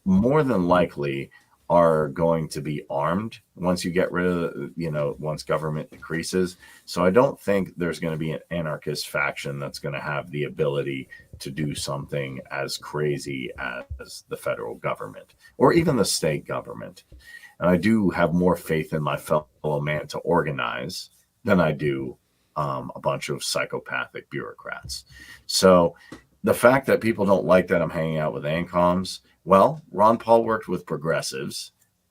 Speaker 3: more than likely, are going to be armed once you get rid of, once government decreases. So I don't think there's going to be an anarchist faction that's going to have the ability to do something as crazy as the federal government or even the state government. And I do have more faith in my fellow man to organize than I do a bunch of psychopathic bureaucrats. So the fact that people don't like that I'm hanging out with ANCOMs, well, Ron Paul worked with progressives.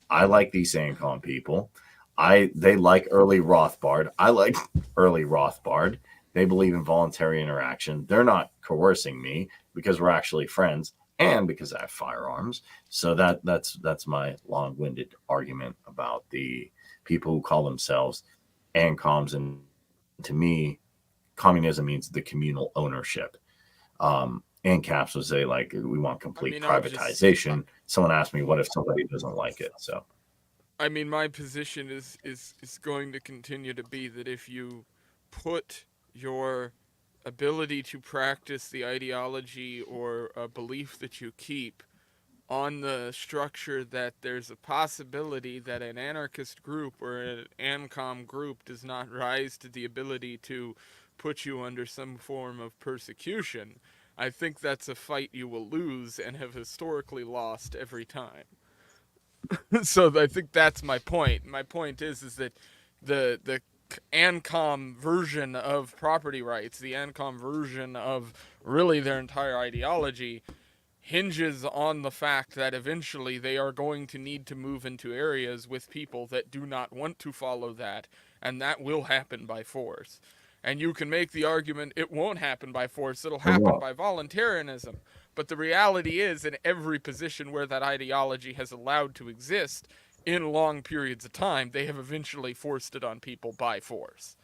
Speaker 3: I like these ANCOM people. They like early Rothbard. I like early Rothbard. They believe in voluntary interaction. They're not coercing me because we're actually friends and because I have firearms. So that's my long-winded argument about the people who call themselves ANCOMs. And to me, communism means the communal ownership. ANCAPs would say, like, we want complete privatization. Someone asked me, what if somebody doesn't like it? So,
Speaker 1: I mean, my position is going to continue to be that if you put your ability to practice the ideology or a belief that you keep on the structure that there's a possibility that an anarchist group or an ANCOM group does not rise to the ability to put you under some form of persecution, I think that's a fight you will lose and have historically lost every time. So I think that's my point. My point is that the ANCOM version of property rights, the ANCOM version of really their entire ideology, hinges on the fact that eventually they are going to need to move into areas with people that do not want to follow that, and that will happen by force. And you can make the argument it won't happen by force, it'll happen by voluntarism. But the reality is, in every position where that ideology has allowed to exist in long periods of time, they have eventually forced it on people by force.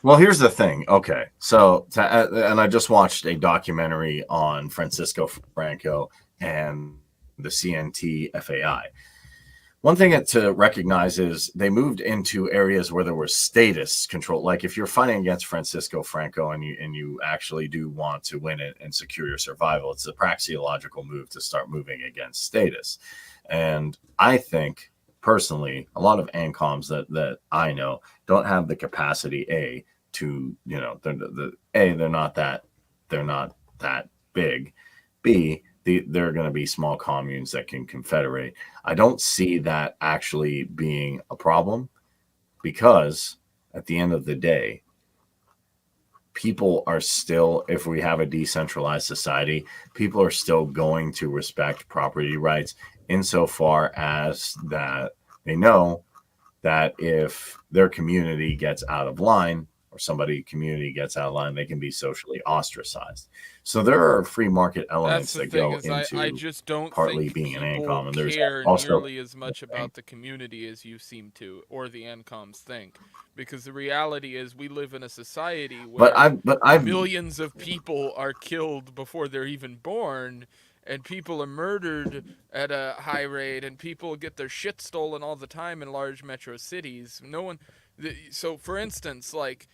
Speaker 3: Well, here's the thing. Okay. So, and I just watched a documentary on Francisco Franco and the CNT FAI. One thing to recognize is they moved into areas where there was status control. Like if you're fighting against Francisco Franco and you actually do want to win it and secure your survival, it's a praxeological move to start moving against status. And I think personally, a lot of ANCOMs that I know don't have the capacity to, they're not that big. B, they're going to be small communes that can confederate. I don't see that actually being a problem because at the end of the day, people are still, if we have a decentralized society, people are still going to respect property rights insofar as that they know that if their community gets out of line or community gets out of line, they can be socially ostracized. So there are free market elements that go into
Speaker 1: I just don't
Speaker 3: partly
Speaker 1: think
Speaker 3: being an
Speaker 1: people
Speaker 3: ANCOM. And there's
Speaker 1: care
Speaker 3: also
Speaker 1: nearly as much about the community as you seem to, or the ANCOMs think. Because the reality is we live in a society where millions of people are killed before they're even born, and people are murdered at a high rate, and people get their shit stolen all the time in large metro cities. So, for instance, like,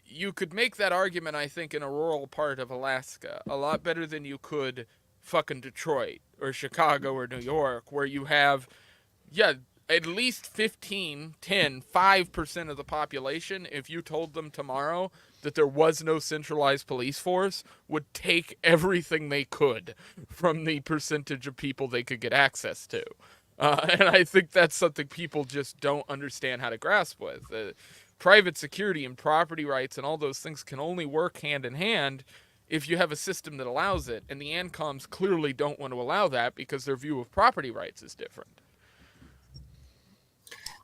Speaker 1: you could make that argument, I think, in a rural part of Alaska a lot better than you could fucking Detroit or Chicago or New York, where you have, at least 5% of the population, if you told them tomorrow that there was no centralized police force, would take everything they could from the percentage of people they could get access to. And I think that's something people just don't understand how to grasp with. Private security and property rights and all those things can only work hand in hand if you have a system that allows it. And the ANCOMs clearly don't want to allow that because their view of property rights is different.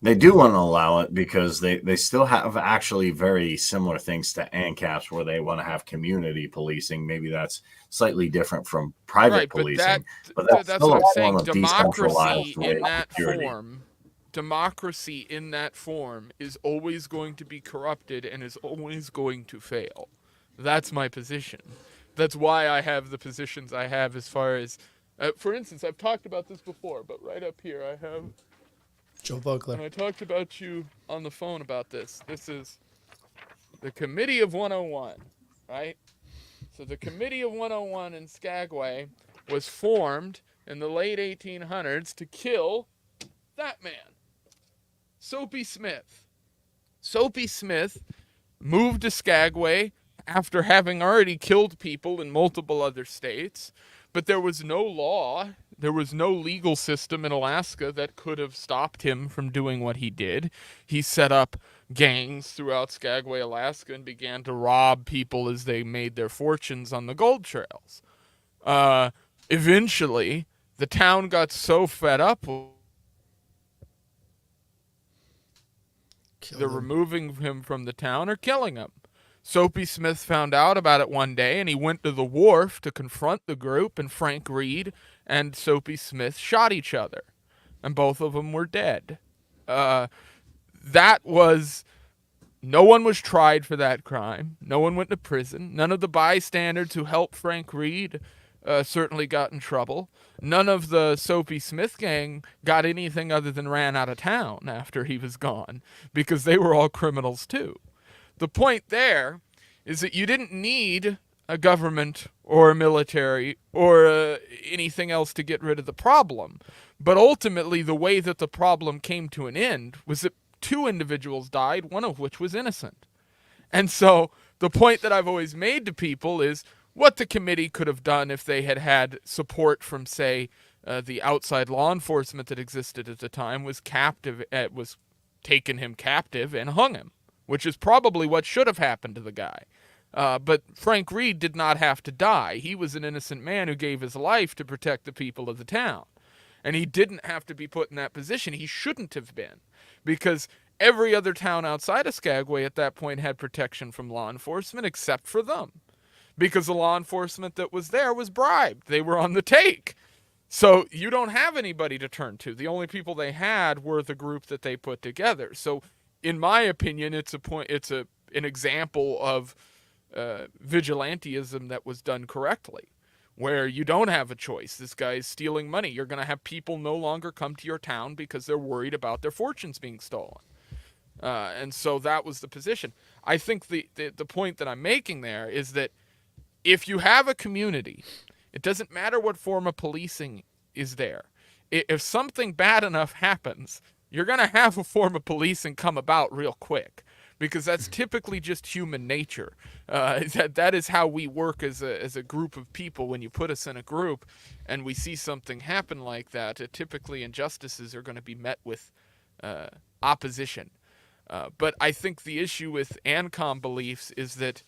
Speaker 3: They do want to allow it because they still have actually very similar things to ANCAPs where they want to have community policing. Maybe that's slightly different from private policing. But that's still
Speaker 1: what
Speaker 3: a
Speaker 1: I'm
Speaker 3: form of
Speaker 1: Democracy in that
Speaker 3: security.
Speaker 1: Democracy in that form is always going to be corrupted and is always going to fail. That's my position. That's why I have the positions I have as far as, for instance, I've talked about this before, but right up here I have
Speaker 2: Joe Vogler.
Speaker 1: And I talked about you on the phone about this. This is the Committee of 101. right? So the Committee of 101 in Skagway was formed in the late 1800s to kill that man, Soapy Smith. Soapy Smith moved to Skagway after having already killed people in multiple other states, but there was no law, there was no legal system in Alaska that could have stopped him from doing what he did. He set up gangs throughout Skagway, Alaska, and began to rob people as they made their fortunes on the gold trails. Eventually, the town got so fed up they're removing him from the town or killing him. Soapy Smith found out about it one day, and he went to the wharf to confront the group, and Frank Reed and Soapy Smith shot each other, and both of them were dead. That was... No one was tried for that crime. No one went to prison. None of the bystanders who helped Frank Reed certainly got in trouble. None of the Soapy Smith gang got anything other than ran out of town after he was gone, because they were all criminals too. The point there is that you didn't need a government or a military or anything else to get rid of the problem. But ultimately, the way that the problem came to an end was that 2 individuals died, one of which was innocent. And so the point that I've always made to people is what the committee could have done if they had had support from, say, the outside law enforcement that existed at the time was taken him captive and hung him, which is probably what should have happened to the guy. But Frank Reed did not have to die. He was an innocent man who gave his life to protect the people of the town. And he didn't have to be put in that position. He shouldn't have been, because every other town outside of Skagway at that point had protection from law enforcement except for them, because the law enforcement that was there was bribed. They were on the take. So you don't have anybody to turn to. The only people they had were the group that they put together. So in my opinion, it's an example of vigilantism that was done correctly, where you don't have a choice. This guy is stealing money. You're going to have people no longer come to your town because they're worried about their fortunes being stolen. And so that was the position. I think the point that I'm making there is that if you have a community, it doesn't matter what form of policing is there. If something bad enough happens, you're going to have a form of policing come about real quick, because that's typically just human nature. That is how we work as a group of people. When you put us in a group and we see something happen like that, typically injustices are going to be met with opposition. But I think the issue with ANCOM beliefs is that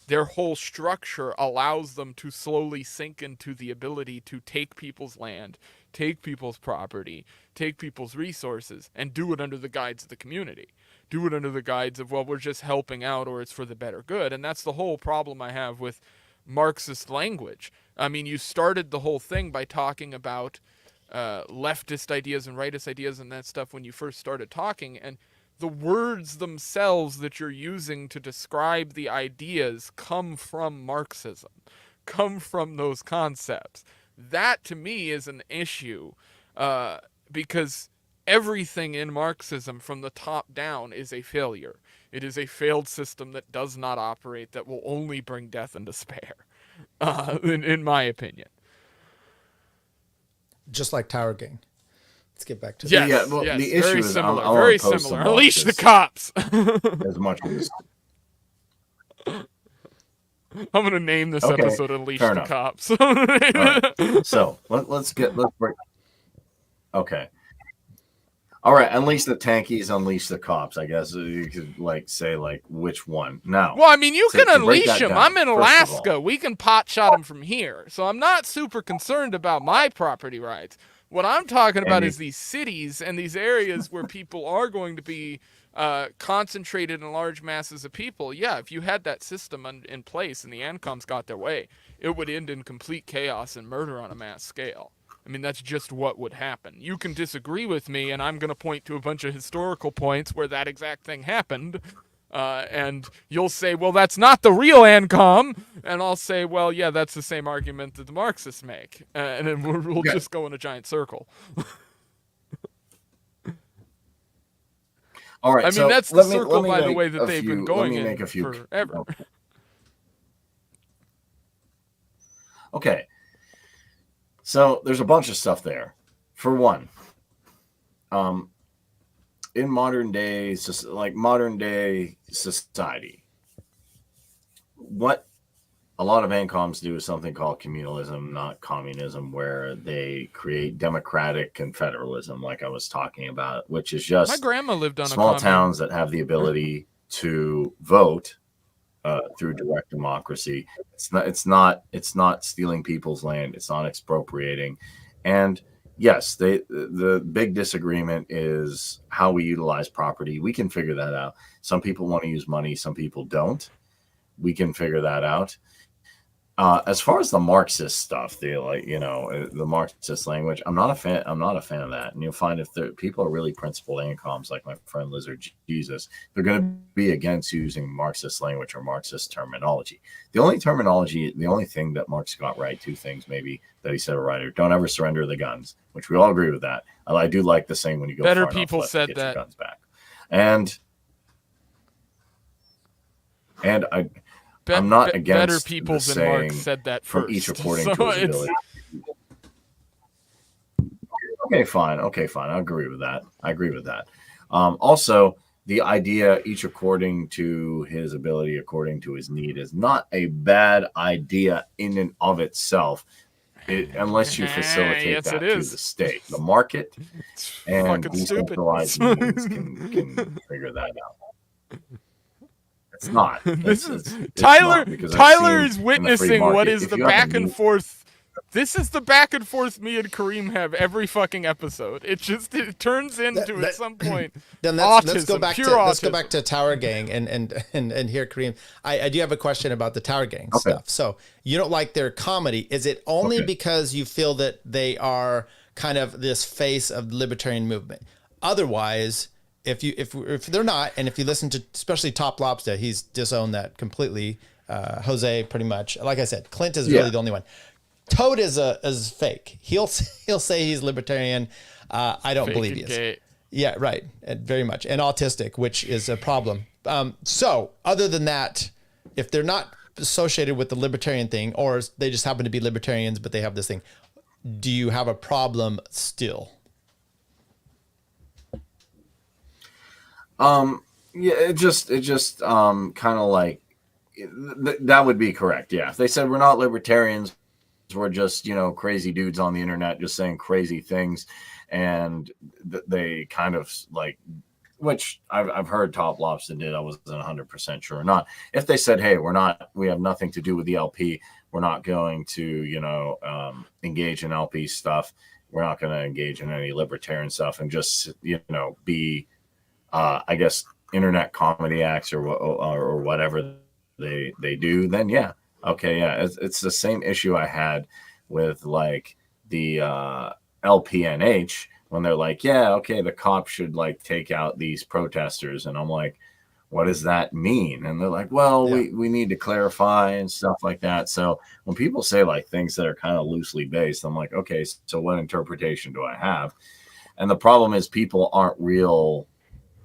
Speaker 1: their whole structure allows them to slowly sink into the ability to take people's land, take people's property, take people's resources, and do it under the guides of the community. Do it under the guides of, well, we're just helping out, or it's for the better good. And that's the whole problem I have with Marxist language. I mean, you started the whole thing by talking about leftist ideas and rightist ideas and that stuff when you first started talking, and the words themselves that you're using to describe the ideas come from Marxism, come from those concepts. That, to me, is an issue, because everything in Marxism from the top down is a failure. It is a failed system that does not operate, that will only bring death and despair, in my opinion.
Speaker 2: Just like Tower Gang. Let's get back to
Speaker 1: yes,
Speaker 2: that.
Speaker 3: Well,
Speaker 1: yes,
Speaker 3: the issue
Speaker 1: very
Speaker 3: is
Speaker 1: similar.
Speaker 3: I'm
Speaker 1: Very
Speaker 3: opposed to
Speaker 1: similar. Unleash the
Speaker 3: Marxists
Speaker 1: cops.
Speaker 3: as much as
Speaker 1: I'm gonna name this
Speaker 3: Okay,
Speaker 1: episode "Unleash
Speaker 3: fair
Speaker 1: the
Speaker 3: enough.
Speaker 1: Cops."
Speaker 3: All right. So let's break. Okay. All right. Unleash the tankies. Unleash the cops. I guess you could say which one. Now.
Speaker 1: Well, I mean, you can
Speaker 3: to break
Speaker 1: unleash
Speaker 3: that
Speaker 1: them.
Speaker 3: down,
Speaker 1: I'm in
Speaker 3: first of
Speaker 1: Alaska.
Speaker 3: all.
Speaker 1: We can pot shot them from here, so I'm not super concerned about my property rights. What I'm talking about is these cities and these areas where people are going to be concentrated in large masses of people. Yeah, if you had that system in place and the ANCOMs got their way, it would end in complete chaos and murder on a mass scale. I mean, that's just what would happen. You can disagree with me, and I'm going to point to a bunch of historical points where that exact thing happened. And you'll say, well, that's not the real ANCOM. And I'll say, well, yeah, that's the same argument that the Marxists make. And then we'll just go in a giant circle.
Speaker 3: All right.
Speaker 1: I mean,
Speaker 3: so
Speaker 1: that's the
Speaker 3: let me
Speaker 1: circle, by the
Speaker 3: make
Speaker 1: way, that
Speaker 3: a
Speaker 1: they've
Speaker 3: few-
Speaker 1: been going
Speaker 3: let me
Speaker 1: in
Speaker 3: make a few.
Speaker 1: forever.
Speaker 3: Okay. Okay. So there's a bunch of stuff there. For one, in modern day society, what a lot of ANCOMs do is something called communalism, not communism, where they create democratic confederalism, like I was talking about, which is just
Speaker 1: my grandma lived on
Speaker 3: small
Speaker 1: a
Speaker 3: towns that have the ability to vote through direct democracy. It's not stealing people's land. It's not expropriating. And yes, the big disagreement is how we utilize property. We can figure that out. Some people want to use money. Some people don't. We can figure that out. As far as the Marxist stuff, the Marxist language, I'm not a fan of that. And you'll find if people are really principled ANCOMs, like my friend Lizard Jesus, they're going to be against using Marxist language or Marxist terminology. The only thing that Marx got right, two things maybe that he said were right, are don't ever surrender the guns, which we all agree with that. I do like the saying when you go
Speaker 1: better
Speaker 3: far enough
Speaker 1: people
Speaker 3: left
Speaker 1: said
Speaker 3: to get
Speaker 1: that
Speaker 3: your guns back. And I'm not against
Speaker 1: better people than Marx said that first.
Speaker 3: Each according to his ability. Okay, fine. I agree with that. Also, the idea each according to his ability, according to his need, is not a bad idea in and of itself, unless you facilitate that through the state, the market, and decentralized means can figure that out. It's not.
Speaker 1: Tyler is witnessing what is the back and forth. This is the back and forth me and Kareem have every fucking episode. It turns into at some point.
Speaker 2: Then let's go back to Tower Gang and here, Kareem. I do have a question about the Tower Gang stuff. So you don't like their comedy. Is it only because you feel that they are kind of this face of the libertarian movement? Otherwise, if they're not, and if you listen to especially Top Lobster, he's disowned that completely. Jose, pretty much. Like I said, Clint is really the only one. Toad is fake. He'll say he's libertarian. I don't believe he is. Gay. Yeah, right. Very much, and autistic, which is a problem. So other than that, if they're not associated with the libertarian thing, or they just happen to be libertarians, but they have this thing, do you have a problem still?
Speaker 3: It just kind of like that would be correct. Yeah. If they said we're not libertarians, we're just, crazy dudes on the internet just saying crazy things. And they kind of like, which I've heard Top Lobster did. I wasn't 100% sure or not. If they said, hey, we have nothing to do with the LP. We're not going to, engage in LP stuff. We're not going to engage in any libertarian stuff and just, be, I guess, internet comedy acts or whatever they do, then yeah. Okay, yeah. It's the same issue I had with like the LPNH when they're like, yeah, okay, the cops should like take out these protesters. And I'm like, what does that mean? And they're like, well, we need to clarify and stuff like that. So when people say like things that are kind of loosely based, I'm like, okay, so what interpretation do I have? And the problem is people aren't real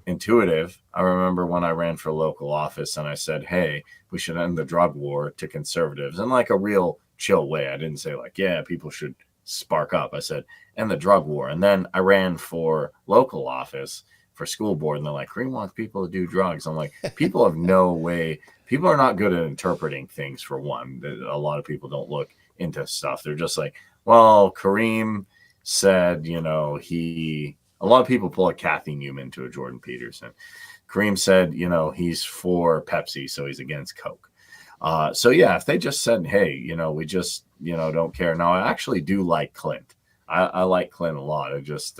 Speaker 3: intuitive. I remember when I ran for local office and I said, hey, we should end the drug war to conservatives in like a real chill way. I didn't say like, yeah, people should spark up. I said, end the drug war. And then I ran for local office for school board and they're like, Kareem wants people to do drugs. I'm like, people have no way. People are not good at interpreting things, for one. A lot of people don't look into stuff. They're just like, well, Kareem said, a lot of people pull a Kathy Newman to a Jordan Peterson. Kareem said, he's for Pepsi, so he's against Coke. So yeah, if they just said, hey, we just, don't care. Now, I actually do like Clint. I like Clint a lot. I just,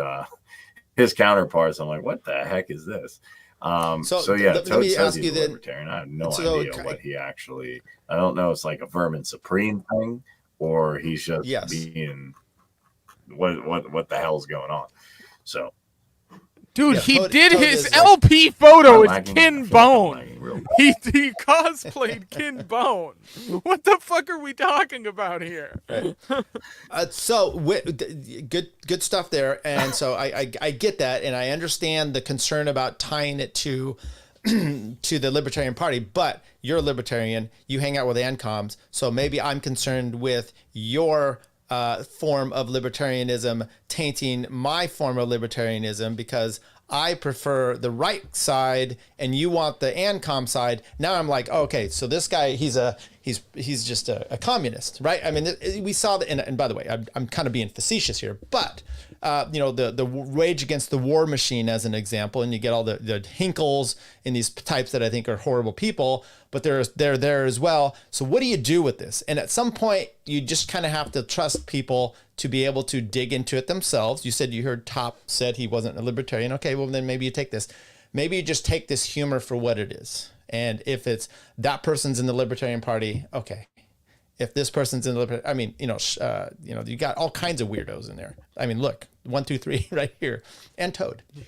Speaker 3: his counterparts, I'm like, what the heck is this? So yeah,
Speaker 2: let me ask you then.
Speaker 3: I have no idea what he actually, I don't know. It's like a Vermin Supreme thing, or he's just being, what the hell's going on? So,
Speaker 1: dude, he did his LP photo as Kin Bone. He cosplayed Kin Bone. What the fuck are we talking about here?
Speaker 2: So good stuff there, and so I get that, and I understand the concern about tying it to to the Libertarian Party, but you're a libertarian, you hang out with ANCOMs, so maybe I'm concerned with your form of libertarianism tainting my form of libertarianism because I prefer the right side and you want the ANCOM side. Now I'm like, oh, okay, so this guy, he's just a communist, right? I mean, we saw that, and by the way, I'm kind of being facetious here, but the Rage Against the War Machine as an example, and you get all the Hinkles and these types that I think are horrible people, but they're there as well. So what do you do with this? And at some point, you just kind of have to trust people to be able to dig into it themselves. You said you heard Top said he wasn't a libertarian. Okay, well then maybe you take this. Maybe you just take this humor for what it is. And if it's that person's in the Libertarian Party, okay. If this person's in the Libertarian, I mean, you got all kinds of weirdos in there. I mean, look, 1, 2, 3 right here, and Toad.
Speaker 1: Yeah,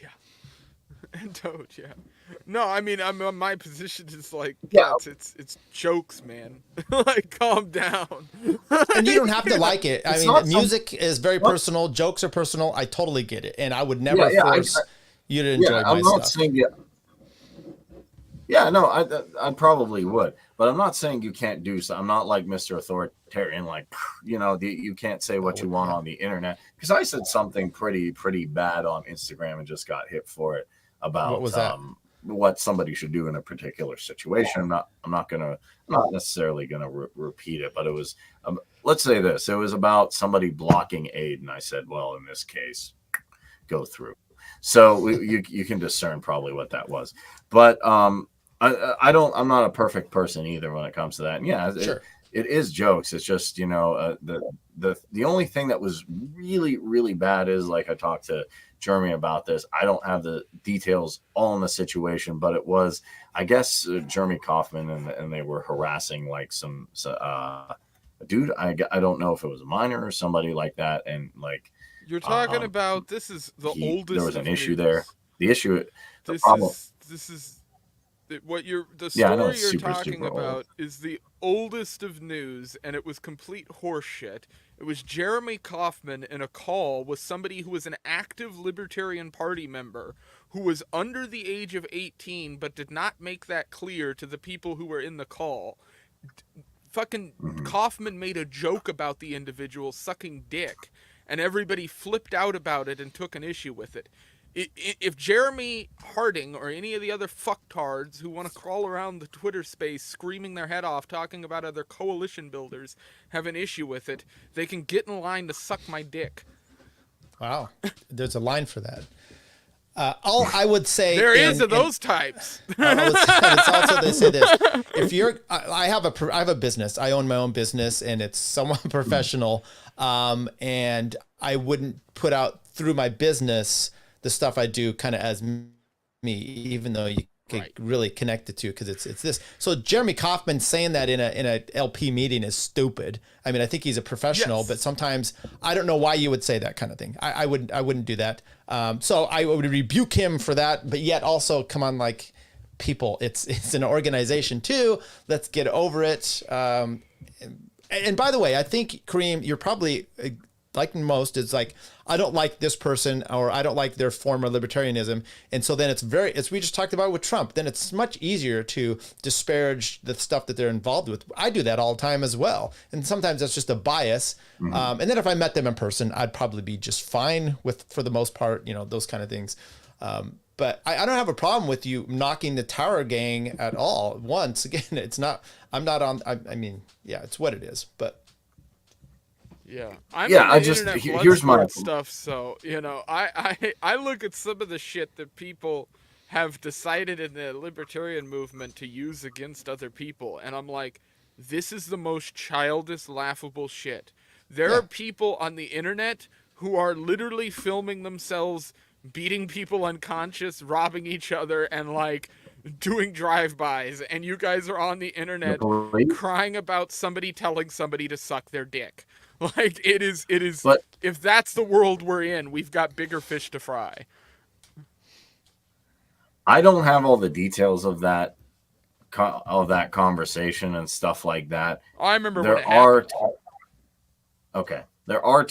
Speaker 1: and Toad. Yeah. No, I mean, my position is like,
Speaker 3: Yeah.
Speaker 1: it's jokes, man. Like, calm down.
Speaker 2: And you don't have to like it. I
Speaker 3: It's
Speaker 2: mean,
Speaker 3: not
Speaker 2: music is very personal. Jokes are personal. I totally get it, and I would never force you to enjoy my
Speaker 3: I'm not
Speaker 2: stuff.
Speaker 3: saying no, I probably would, but I'm not saying you can't do so. I'm not like Mr. Authoritarian, like you can't say what you want on the internet, because I said something pretty bad on Instagram and just got hit for it about
Speaker 2: what was that?
Speaker 3: What somebody should do in a particular situation. I'm not necessarily gonna repeat it, but it was let's say this: it was about somebody blocking aid, and I said, well, in this case, go through. So you can discern probably what that was, but I'm not a perfect person either when it comes to that. And yeah,
Speaker 2: Sure.
Speaker 3: It is jokes. It's just, the only thing that was really, really bad is, like, I talked to Jeremy about this. I don't have the details all in the situation, but it was, I guess, Jeremy Kaufman, and they were harassing like some dude. I don't know if it was a minor or somebody like that. And like,
Speaker 1: You're talking about, this is the oldest.
Speaker 3: There was an issue
Speaker 1: news.
Speaker 3: there. The issue, the
Speaker 1: This
Speaker 3: problem.
Speaker 1: is what the
Speaker 3: Yeah, I know
Speaker 1: story
Speaker 3: it's
Speaker 1: you're
Speaker 3: super,
Speaker 1: talking
Speaker 3: super old.
Speaker 1: about is the oldest of news, and it was complete horseshit. It was Jeremy Kaufman in a call with somebody who was an active Libertarian Party member who was under the age of 18 but did not make that clear to the people who were in the call. Fucking Kaufman made a joke about the individual sucking dick, and everybody flipped out about it and took an issue with it. If Jeremy Harding or any of the other fucktards who want to crawl around the Twitter space screaming their head off talking about other coalition builders have an issue with it, they can get in line to suck my dick.
Speaker 2: Wow, there's a line for that. All I would say
Speaker 1: there is of those types.
Speaker 2: It's also, they say this: if you're, I have a business. I own my own business, and it's somewhat professional. And I wouldn't put out through my business the stuff I do kind of as me, even though you can really connect the two, because it's this. So Jeremy Kaufman saying that in a LP meeting is stupid. I mean, I think he's a professional,
Speaker 1: Yes.
Speaker 2: but sometimes I don't know why you would say that kind of thing. I wouldn't do that. So I would rebuke him for that, but yet also, come on, like, people, it's an organization too. Let's get over it. And by the way, I think, Kareem, you're probably like most, it's like, I don't like this person, or I don't like their form of libertarianism. And so then it's we just talked about with Trump, then it's much easier to disparage the stuff that they're involved with. I do that all the time as well. And sometimes that's just a bias. And then if I met them in person, I'd probably be just fine with, for the most part, those kind of things. But I don't have a problem with you knocking the Tower Gang at all. Once again, it's not, I'm not on, I mean, yeah, it's what it is, but.
Speaker 1: Yeah, I'm
Speaker 3: Yeah,
Speaker 1: in the internet
Speaker 3: here's my
Speaker 1: stuff. So I look at some of the shit that people have decided in the libertarian movement to use against other people, and I'm like, this is the most childish, laughable shit. There are people on the internet who are literally filming themselves beating people unconscious, robbing each other, and like doing drive-bys, and you guys are on the internet crying about somebody telling somebody to suck their dick. Like, it is. But if that's the world we're in, we've got bigger fish to fry.
Speaker 3: I don't have all the details of that conversation and stuff like that.
Speaker 1: I remember
Speaker 3: there
Speaker 1: when it
Speaker 3: are.
Speaker 1: happened.
Speaker 3: Okay, there are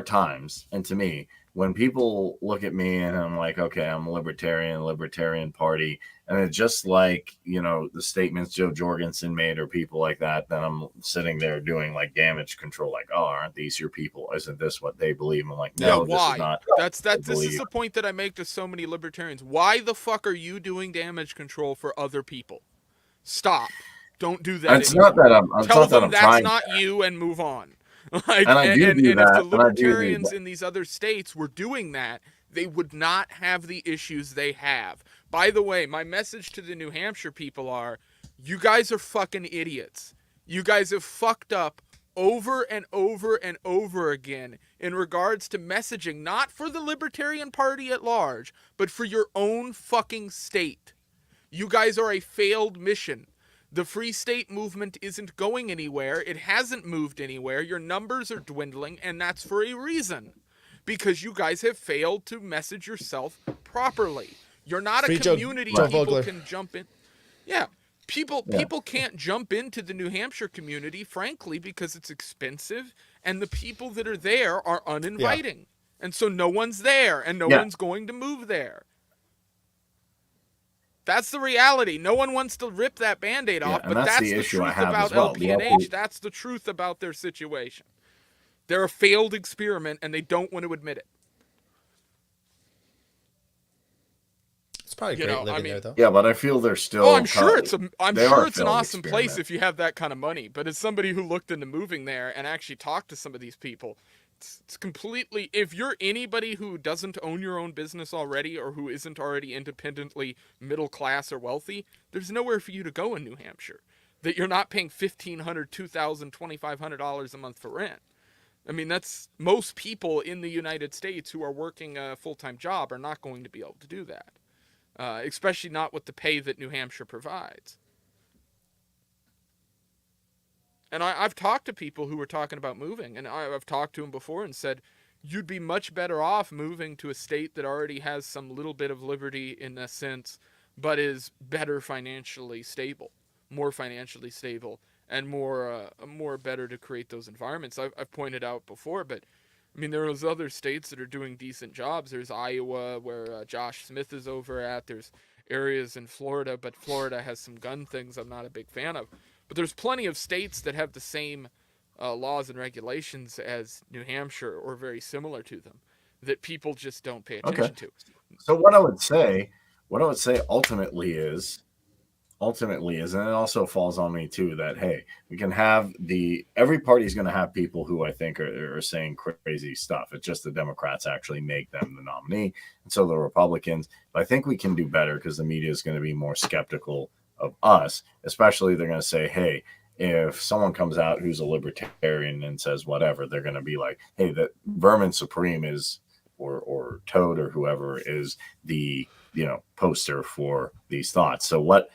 Speaker 3: times, and to me, when people look at me and I'm like, okay, I'm a libertarian party, and it's just like, the statements Joe Jorgensen made or people like that, then I'm sitting there doing like damage control, like, oh, aren't these your people? Isn't this what they believe? I'm like, no,
Speaker 1: why?
Speaker 3: This is not.
Speaker 1: This is the point that I make to so many libertarians. Why the fuck are you doing damage control for other people? Stop. Don't do that.
Speaker 3: It's not that I'm.
Speaker 1: Tell them
Speaker 3: I'm
Speaker 1: that's
Speaker 3: trying.
Speaker 1: not you and move on.
Speaker 3: And I do do that.
Speaker 1: If the libertarians in these other states were doing that, they would not have the issues they have. By the way, my message to the New Hampshire people are, you guys are fucking idiots. You guys have fucked up over and over and over again in regards to messaging, not for the Libertarian Party at large, but for your own fucking state. You guys are a failed mission. The Free State movement isn't going anywhere. It hasn't moved anywhere. Your numbers are dwindling, and that's for a reason. Because you guys have failed to message yourself properly. You're not a community people can jump in. Yeah. People can't jump into the New Hampshire community, frankly, because it's expensive, and the people that are there are uninviting. Yeah. And so no one's there, and no one's going to move there. That's the reality. No one wants to rip that Band-Aid off, but that's the truth about LPNH. That's the truth about their situation. They're a failed experiment, and they don't want to admit it.
Speaker 2: It's probably great living there, though.
Speaker 3: Yeah, but I feel they're still.
Speaker 1: Oh, I'm sure it's an awesome place if you have that kind of money. But as somebody who looked into moving there and actually talked to some of these people, it's completely. If you're anybody who doesn't own your own business already or who isn't already independently middle class or wealthy, there's nowhere for you to go in New Hampshire. That you're not paying $1,500, $2,000, $2,500 a month for rent. I mean, that's most people in the United States who are working a full-time job are not going to be able to do that. Especially not with the pay that New Hampshire provides. And I've talked to people who were talking about moving, and I've talked to them before and said, you'd be much better off moving to a state that already has some little bit of liberty in a sense, but is better financially stable, more financially stable, and more better to create those environments. I've pointed out before, but I mean, there are those other states that are doing decent jobs. There's Iowa, where Josh Smith is over at. There's areas in Florida, but Florida has some gun things I'm not a big fan of. But there's plenty of states that have the same laws and regulations as New Hampshire or very similar to them that people just don't pay attention to.
Speaker 3: So what I would say ultimately is, and it also falls on me too, that, hey, we can have every party's going to have people who I think are saying crazy stuff. It's just the Democrats actually make them the nominee. And so the Republicans, but I think we can do better because the media is going to be more skeptical of us, especially they're going to say, hey, if someone comes out who's a libertarian and says whatever, they're going to be like, hey, that Vermin Supreme is, or Toad or whoever is the, poster for these thoughts. So what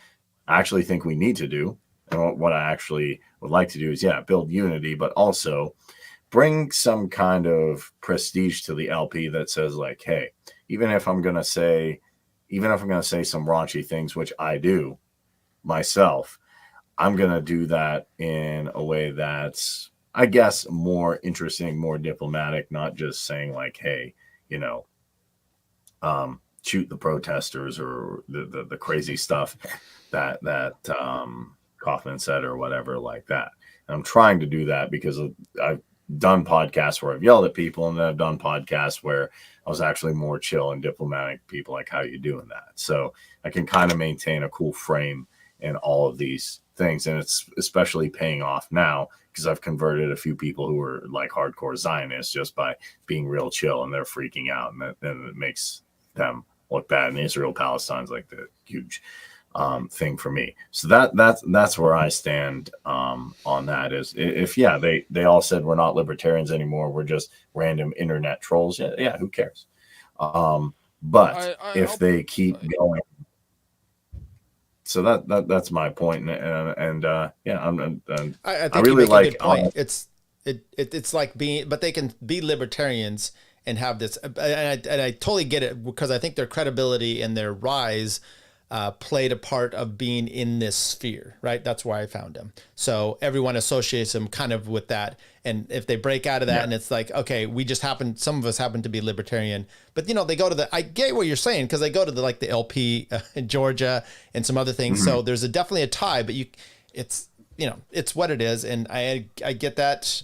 Speaker 3: I actually think we need to do, and what I actually would like to do is, build unity, but also bring some kind of prestige to the LP that says like, hey, even if I'm going to say some raunchy things, which I do myself, I'm going to do that in a way that's, I guess, more interesting, more diplomatic, not just saying like, hey, shoot the protesters or the crazy stuff that Kaufman said or whatever like that. And I'm trying to do that because I've done podcasts where I've yelled at people, and then I've done podcasts where I was actually more chill and diplomatic. People like, how you doing that? So I can kind of maintain a cool frame in all of these things, and it's especially paying off now because I've converted a few people who are like hardcore Zionists just by being real chill, and they're freaking out, and it makes them look bad. And Israel Palestine's like the huge thing for me. So that's where I stand on that. Is if they all said we're not libertarians anymore, we're just random internet trolls. Yeah, who cares? But if they keep going. So that's my point, and I really like.
Speaker 2: It's like being, but they can be libertarians and have this, and I totally get it, because I think their credibility and their rise played a part of being in this sphere, right? That's why I found him. So everyone associates him kind of with that, And if they break out of that and it's like, okay, some of us happen to be libertarian, but they go to I get what you're saying, because they go to the LP in Georgia and some other things. So there's definitely a tie, but it's what it is. And I get that.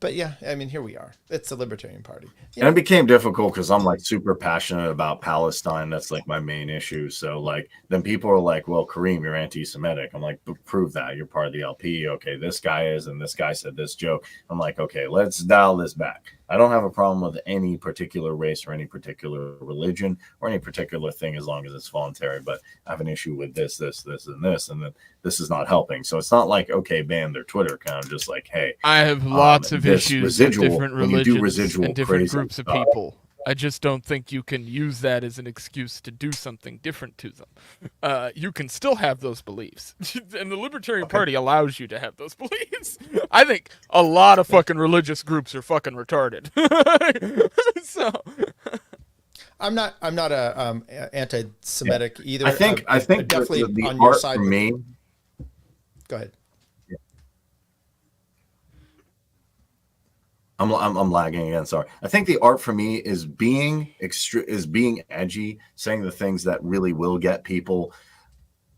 Speaker 2: But yeah, I mean, here we are. It's a libertarian party.
Speaker 3: And it became difficult because I'm like super passionate about Palestine. That's like my main issue. So like then people are like, well, Kareem, you're anti-Semitic. I'm like, prove that. You're part of the LP. Okay, this guy is, and this guy said this joke. I'm like, okay, let's dial this back. I don't have a problem with any particular race or any particular religion or any particular thing as long as it's voluntary. But I have an issue with this, and this, and then this is not helping. So it's not like, okay, ban their Twitter account. Just like, hey,
Speaker 1: I have lots of issues with different religions
Speaker 3: residual
Speaker 1: and different
Speaker 3: crazy
Speaker 1: groups of people. I just don't think you can use that as an excuse to do something different to them. You can still have those beliefs. And the Libertarian Party allows you to have those beliefs. I think a lot of fucking religious groups are fucking retarded. So
Speaker 2: I'm not a anti-Semitic either.
Speaker 3: I think
Speaker 2: definitely
Speaker 3: the
Speaker 2: on your
Speaker 3: art
Speaker 2: side
Speaker 3: for me.
Speaker 2: Go ahead.
Speaker 3: I'm lagging again. Sorry. I think the art for me is being edgy, saying the things that really will get people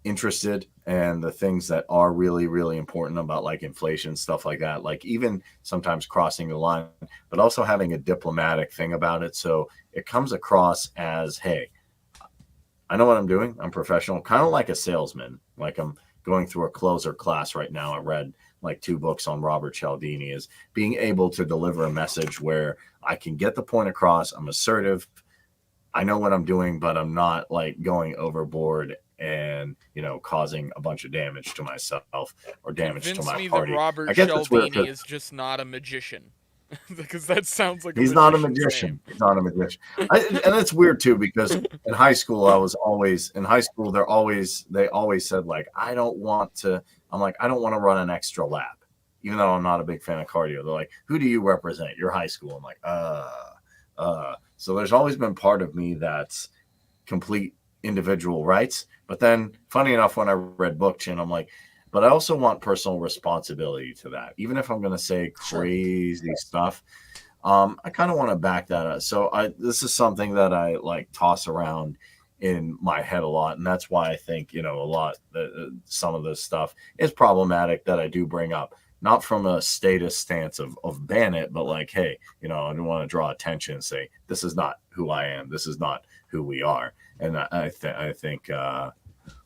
Speaker 3: interested, and the things that are really, really important about like inflation, stuff like that. Like even sometimes crossing the line, but also having a diplomatic thing about it. So it comes across as, hey, I know what I'm doing. I'm professional, kind of like a salesman. Like I'm going through a closer class right now. I read like 2 books on Robert Cialdini, is being able to deliver a message where I can get the point across. I'm assertive. I know what I'm doing, but I'm not like going overboard and, causing a bunch of damage to myself or damage to my party.
Speaker 1: That Robert Cialdini is just not a magician. Because that sounds like
Speaker 3: he's not a magician. He's not a magician. And it's weird too, because in high school, they always said like, I don't want to run an extra lap, even though I'm not a big fan of cardio. They're like, who do you represent? Your high school. I'm like, so there's always been part of me that's complete individual rights. But then funny enough, when I read Bookchin, I'm like, but I also want personal responsibility to that. Even if I'm going to say crazy stuff, I kind of want to back that up. So this is something that I like toss around in my head a lot. And that's why I think, some of this stuff is problematic that I do bring up, not from a status stance of ban it, but like, hey, I don't want to draw attention and say, this is not who I am. This is not who we are. And I think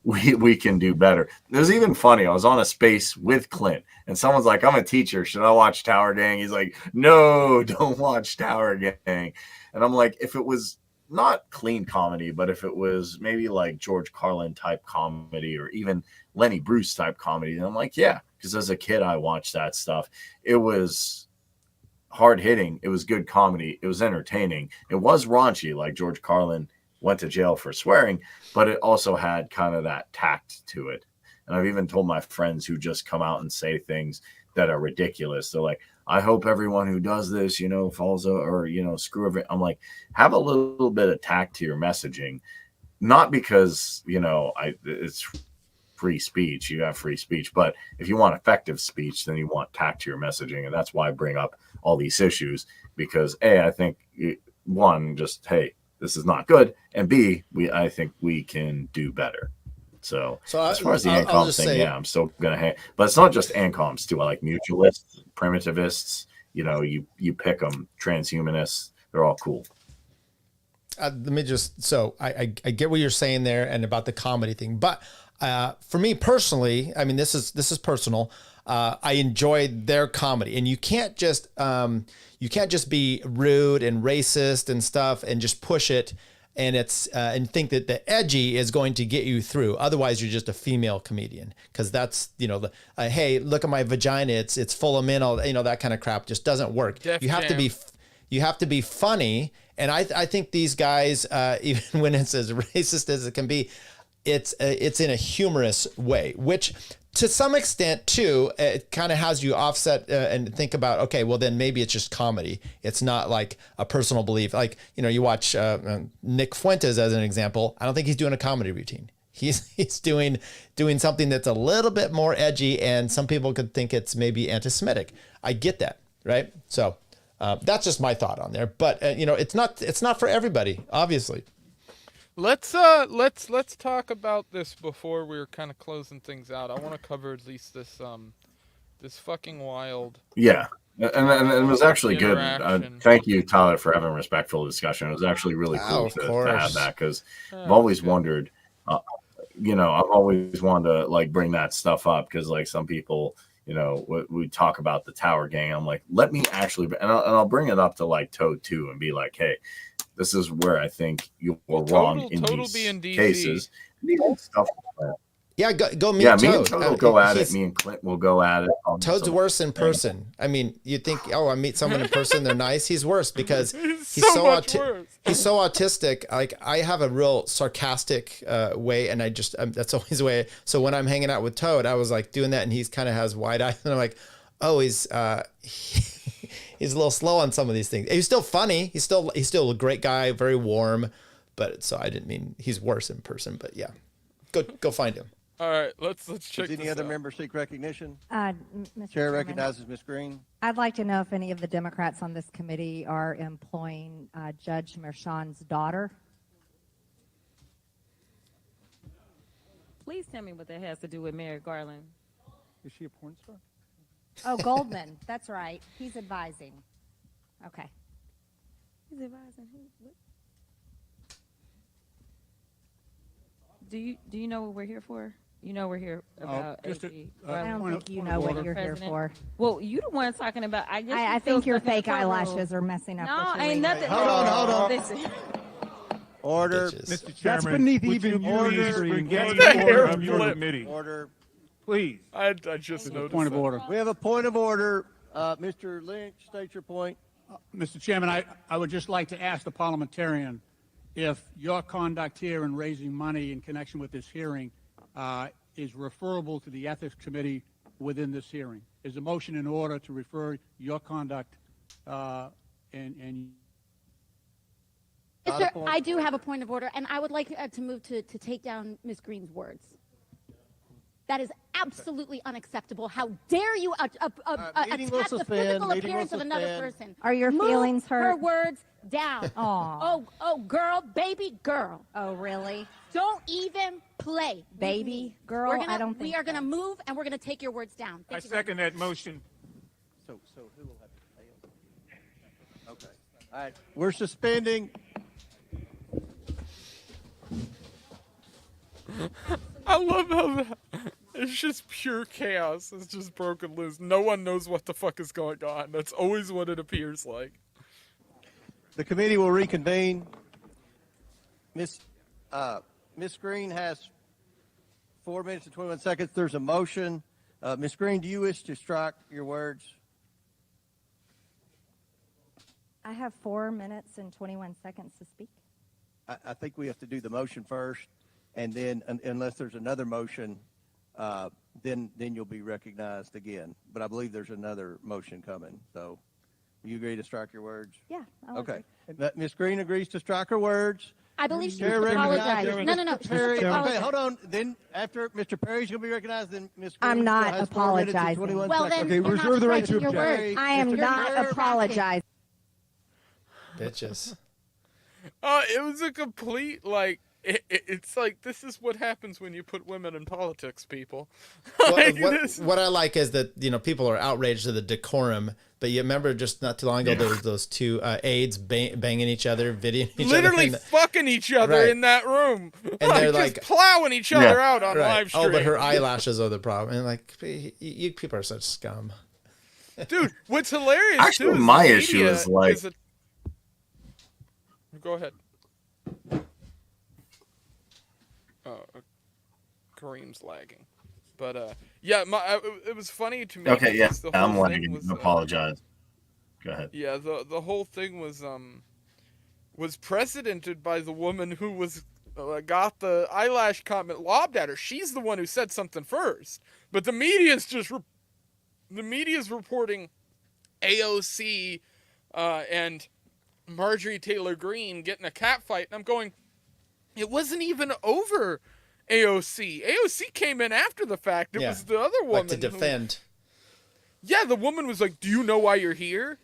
Speaker 3: we can do better. It was even funny. I was on a space with Clint, and someone's like, I'm a teacher. Should I watch Tower Gang? He's like, no, don't watch Tower Gang. And I'm like, if it was not clean comedy, but if it was maybe like George Carlin type comedy or even Lenny Bruce type comedy, then I'm like, yeah, because as a kid, I watched that stuff. It was hard hitting. It was good comedy. It was entertaining. It was raunchy, like George Carlin went to jail for swearing, but it also had kind of that tact to it. And I've even told my friends who just come out and say things that are ridiculous. They're like, I hope everyone who does this, falls or, screw everything. I'm like, have a little bit of tact to your messaging, not because, it's free speech. You have free speech, but if you want effective speech, then you want tact to your messaging. And that's why I bring up all these issues, because I think one, just, hey, this is not good, and B, I think we can do better. So as far as the ANCOM thing, I'm still gonna but it's not just ANCOMs too. I like mutualists, primitivists. You pick them, transhumanists. They're all cool.
Speaker 2: Let me I get what you're saying there and about the comedy thing, but for me personally, I mean, this is personal. I enjoyed their comedy, and you can't just be rude and racist and stuff and just push it and think that the edgy is going to get you through. Otherwise, you're just a female comedian, because that's hey, look at my vagina, it's full of men, all that kind of crap just doesn't work. You have to be funny, and I think these guys, even when it's as racist as it can be, it's in a humorous way, which to some extent too, it kind of has you offset and think about, okay, well then maybe it's just comedy. It's not like a personal belief. Like, you watch Nick Fuentes as an example. I don't think he's doing a comedy routine. He's doing something that's a little bit more edgy, and some people could think it's maybe anti-Semitic. I get that, right? So that's just my thought on there. But it's not for everybody, obviously.
Speaker 1: Let's talk about this before we're kind of closing things out. I want to cover at least this fucking wild.
Speaker 3: Yeah. And it was actually good. Thank you, Tyler, for having a respectful discussion. It was actually really cool to have that, because I've always wondered, I've always wanted to like bring that stuff up, because like some people, we talk about the Tower Gang. I'm like, let me actually, and I'll bring it up to like Toad too, and be like, hey, this is where I think you're wrong in these cases. The old stuff.
Speaker 2: Yeah, go meet Toad.
Speaker 3: Me and Toad will go at it. Me and Clint will go at it.
Speaker 2: Toad's worse in person. I mean, you think, I meet someone in person, they're nice. He's worse because he's so autistic. Like, I have a real sarcastic way, and that's always the way. So when I'm hanging out with Toad, I was like doing that, and he's kind of has wide eyes, and I'm like, oh, he's a little slow on some of these things. He's still funny. He's still a great guy, very warm. But so I didn't mean he's worse in person. But yeah, go find him.
Speaker 1: All right, let's check.
Speaker 4: Does any other member seek recognition?
Speaker 5: Mr.
Speaker 4: Chair recognizes Ms. Green.
Speaker 5: I'd like to know if any of the Democrats on this committee are employing Judge Merchan's daughter.
Speaker 6: Please tell me what that has to do with Merrick Garland.
Speaker 7: Is she a porn star?
Speaker 5: Oh, Goldman. That's right. He's advising. Okay.
Speaker 6: He's advising who? What? Do you know what we're here for? You know we're here about AOC.
Speaker 5: I don't think you know what you're here for.
Speaker 6: Well, you the one talking about.
Speaker 5: I think your fake eyelashes are messing up.
Speaker 6: No, ain't nothing.
Speaker 4: Hold on.
Speaker 6: Listen.
Speaker 4: Order.
Speaker 7: Mr. Chairman,
Speaker 8: That's beneath even
Speaker 7: order.
Speaker 8: Of your committee.
Speaker 4: Order.
Speaker 7: Please.
Speaker 1: I just noticed.
Speaker 7: Point of order.
Speaker 4: We have a point of order. Mr. Lynch, state your point.
Speaker 8: Mr. Chairman, I would just like to ask the parliamentarian if your conduct here in raising money in connection with this hearing is referable to the Ethics Committee within this hearing. Is a motion in order to refer your conduct and
Speaker 9: Sir, I do have a point of order, and I would like to move to take down Ms. Green's words. That is absolutely unacceptable. How dare you attack the physical appearance of another person?
Speaker 5: Are your feelings hurt?
Speaker 9: Her words down.
Speaker 5: Aw.
Speaker 9: Oh, girl, baby girl.
Speaker 5: Oh, really?
Speaker 9: Don't even play.
Speaker 5: Baby girl? I don't think
Speaker 9: we are going to move, and we're going to take your words down.
Speaker 7: I second that motion.
Speaker 4: So who will have to fail? Okay. All right. We're suspending.
Speaker 1: I love how it's just pure chaos. It's just broken loose. No one knows what the fuck is going on. That's always what it appears like.
Speaker 4: The committee will reconvene. Miss Green has 4 minutes and 21 seconds. There's a motion. Ms. Green, do you wish to strike your words?
Speaker 5: I have 4 minutes and 21 seconds to speak.
Speaker 4: I think we have to do the motion first, and then unless there's another motion, then you'll be recognized again. But I believe there's another motion coming. So, you agree to strike your words?
Speaker 5: Yeah.
Speaker 4: Okay. Ms. Green agrees to strike her words.
Speaker 9: I believe she should apologize. No. She should apologize.
Speaker 4: Okay, hold on. Then after Mr. Perry's going to be recognized, then Ms. Green
Speaker 5: I'm not
Speaker 4: has 4 minutes and
Speaker 5: apologizing.
Speaker 4: 21
Speaker 9: Well,
Speaker 4: seconds.
Speaker 9: then
Speaker 7: Okay, reserve the right to
Speaker 9: your
Speaker 7: object.
Speaker 9: words.
Speaker 5: I am not apologizing.
Speaker 2: Bitches.
Speaker 1: It was a complete, like, it's like, this is what happens when you put women in politics, people.
Speaker 2: What I like is that, people are outraged at the decorum, but you remember just not too long ago, there was those two aides banging each other, videoing each other.
Speaker 1: Literally fucking each other in that room.
Speaker 2: And they're
Speaker 1: just
Speaker 2: like
Speaker 1: plowing each other out on live stream.
Speaker 2: Oh, but her eyelashes are the problem. And like, you people are such scum.
Speaker 1: Dude, what's hilarious
Speaker 3: Actually,
Speaker 1: too is
Speaker 3: my
Speaker 1: the
Speaker 3: issue
Speaker 1: media
Speaker 3: is like...
Speaker 1: Go ahead. Kareem's lagging. But, yeah, it was funny to me.
Speaker 3: Okay, yeah,
Speaker 1: the
Speaker 3: I'm
Speaker 1: whole
Speaker 3: lagging.
Speaker 1: thing was,
Speaker 3: Apologize. Go ahead.
Speaker 1: Yeah, the whole thing was precedented by the woman who was got the eyelash comment lobbed at her. She's the one who said something first. But the media's reporting AOC and Marjorie Taylor Greene getting a cat fight, and I'm going, it wasn't even over AOC. AOC came in after the fact. It was the other woman
Speaker 2: like to defend.
Speaker 1: Yeah, the woman was like, "Do you know why you're here?"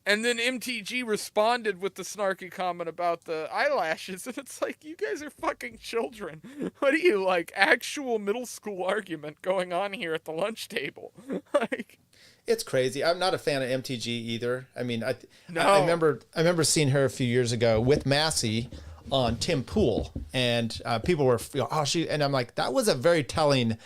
Speaker 1: And then MTG responded with the snarky comment about the eyelashes, and it's like, you guys are fucking children. What are you, like, actual middle school argument going on here at the lunch table? Like,
Speaker 2: it's crazy. I'm not a fan of MTG either. I mean, I
Speaker 1: No.
Speaker 2: remember seeing her a few years ago with Massey on Tim Pool, and people were, and I'm like, that was a very telling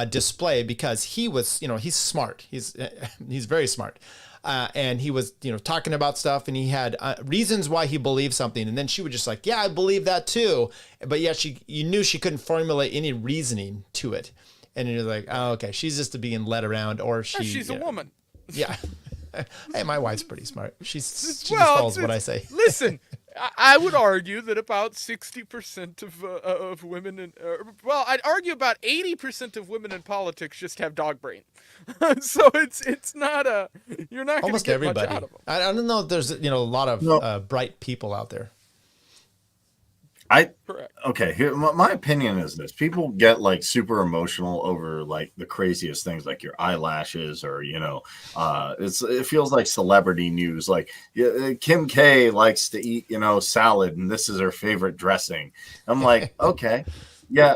Speaker 2: display, because he was, he's smart. He's very smart. And he was, talking about stuff, and he had reasons why he believed something. And then she would just like, yeah, I believe that too. But yet you knew she couldn't formulate any reasoning to it. And you're like, oh, okay, she's just being led around, or
Speaker 1: she's a woman.
Speaker 2: Yeah. Hey, my wife's pretty smart. She just follows what I say.
Speaker 1: Listen, I would argue that about 60% of women, I'd argue about 80% of women in politics just have dog brain. So it's not you're not going to get
Speaker 2: everybody.
Speaker 1: much out of them.
Speaker 2: I don't know if there's a lot of bright people out there.
Speaker 1: Correct.
Speaker 3: Okay, here, my opinion is this: people get like super emotional over like the craziest things, like your eyelashes, or it feels like celebrity news. Like Kim K likes to eat salad, and this is her favorite dressing. I'm like, okay, yeah,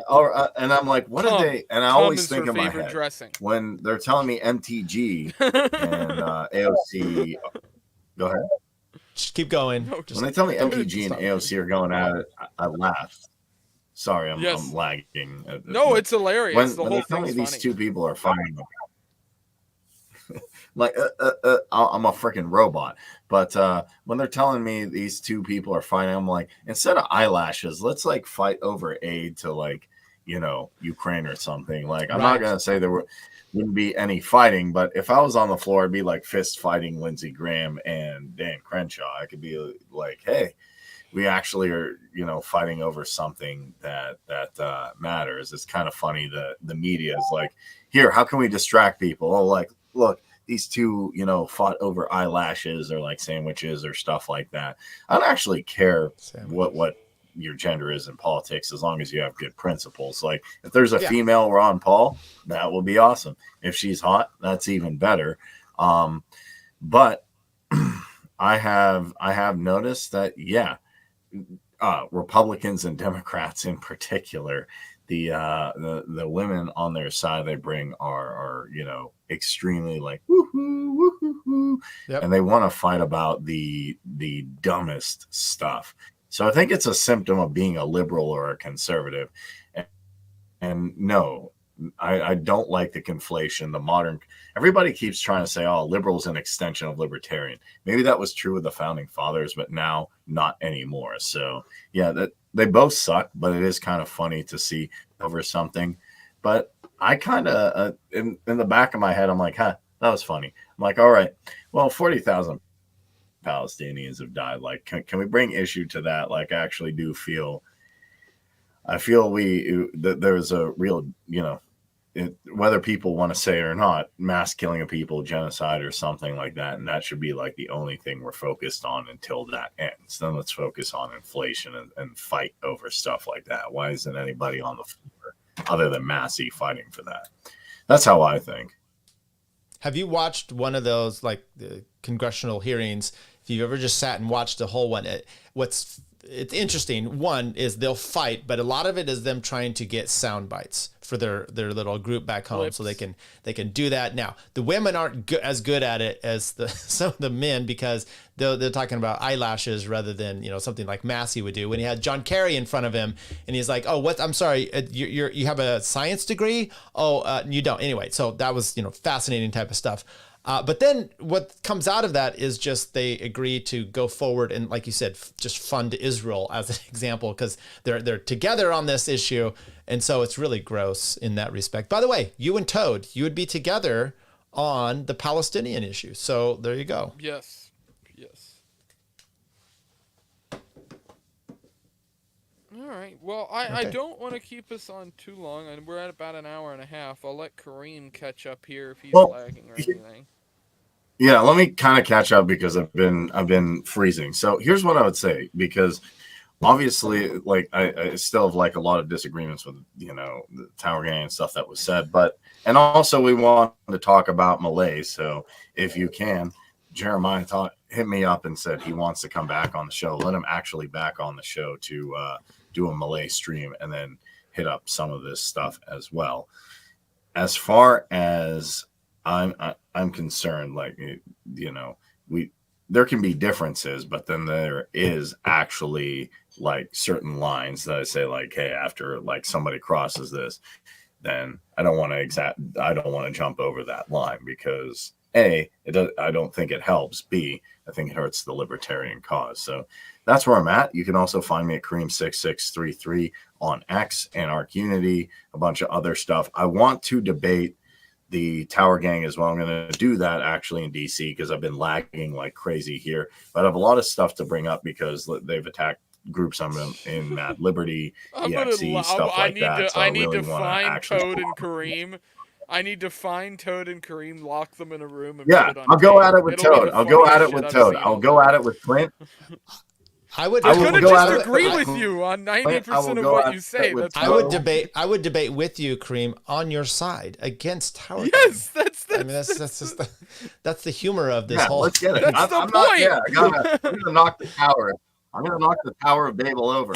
Speaker 3: and I'm like, what are they? And I always think in my head
Speaker 1: dressing.
Speaker 3: When they're telling me MTG and AOC. Go ahead.
Speaker 2: Just keep going.
Speaker 3: When they tell me MTG and AOC are going at it, I laugh. Sorry, I'm lagging.
Speaker 1: No, it's hilarious.
Speaker 3: When they tell me these two people are fighting, like I'm a freaking robot. But when they're telling me these two people are fighting, I'm like, instead of eyelashes, let's like fight over aid to like Ukraine or something. Like I'm not gonna say wouldn't be any fighting, but if I was on the floor, I'd be like fist fighting Lindsey Graham and Dan Crenshaw. I could be like, hey, we actually are, fighting over something that matters. It's kind of funny that the media is like, here, how can we distract people? Oh, like, look, these two, fought over eyelashes or like sandwiches or stuff like that. I don't actually care what your gender is in politics, as long as you have good principles. Like if there's a female Ron Paul, that will be awesome. If she's hot, that's even better. But I have noticed that Republicans and Democrats in particular, the women on their side they bring are extremely like woohoo, woohoo, and they want to fight about the dumbest stuff. So I think it's a symptom of being a liberal or a conservative. And no, I don't like the conflation. Everybody keeps trying to say, oh, liberal is an extension of libertarian. Maybe that was true with the founding fathers, but now not anymore. So yeah, that they both suck, but it is kind of funny to see over something. But I kind of, in the back of my head, I'm like, that was funny. I'm like, all right, well, 40,000 Palestinians have died. Like, can we bring issue to that? Like, I actually do feel, that there's a real, whether people want to say it or not, mass killing of people, genocide or something like that. And that should be like the only thing we're focused on until that ends. Then let's focus on inflation and fight over stuff like that. Why isn't anybody on the floor other than Massey fighting for that? That's how I think.
Speaker 2: Have you watched one of those, like the congressional hearings? If you've ever just sat and watched the whole one, it's interesting. One is they'll fight, but a lot of it is them trying to get sound bites for their little group back home, so they can do that. Now the women aren't as good at it as some of the men, because they're talking about eyelashes rather than something like Massey would do when he had John Kerry in front of him, and he's like, oh, what? I'm sorry, you have a science degree? Oh, you don't. Anyway, so that was fascinating type of stuff. But then what comes out of that is just they agree to go forward and, like you said, just fund Israel as an example, because they're together on this issue. And so it's really gross in that respect. By the way, you and Toad, you would be together on the Palestinian issue. So there you go.
Speaker 1: Yes. All right. Well, I don't want to keep us on too long, and we're at about an hour and a half. I'll let Kareem catch up here if he's lagging or anything.
Speaker 3: Yeah, let me kind of catch up because I've been freezing. So here's what I would say, because obviously, like I still have like a lot of disagreements with the Tower Gang and stuff that was said, and also we want to talk about Malay. So if you can, Jeremiah hit me up and said he wants to come back on the show. Let him actually back on the show to do a Malay stream and then hit up some of this stuff as well. As far as I'm concerned, like there can be differences, but then there is actually like certain lines that I say like, hey, after like somebody crosses this, then I don't want to jump over that line because A, I don't think it helps. B, I think it hurts the libertarian cause. So that's where I'm at. You can also find me at Kareem6633 on X and Arc Unity, a bunch of other stuff. I want to debate the Tower Gang as well. I'm going to do that actually in DC because I've been lagging like crazy here. But I have a lot of stuff to bring up because they've attacked groups I'm in Mad Liberty, EXE, stuff like that. So
Speaker 1: I need
Speaker 3: really
Speaker 1: to find Toad and Kareem. I need to find Toad and Kareem, lock them in a room, and put it on
Speaker 3: I'll go
Speaker 1: tape.
Speaker 3: at it with Toad. I'll go at it with Toad. I'll go at it with Clint.
Speaker 2: I would
Speaker 1: just agree with you on 90% of what you say.
Speaker 2: I would debate with you, Kareem, on your side against Tower Gang.
Speaker 1: Yes, that's
Speaker 2: just that's the humor of this whole.
Speaker 3: Let's get it.
Speaker 1: That's the point.
Speaker 3: I'm gonna knock the tower. I'm gonna knock the Tower of Babel over.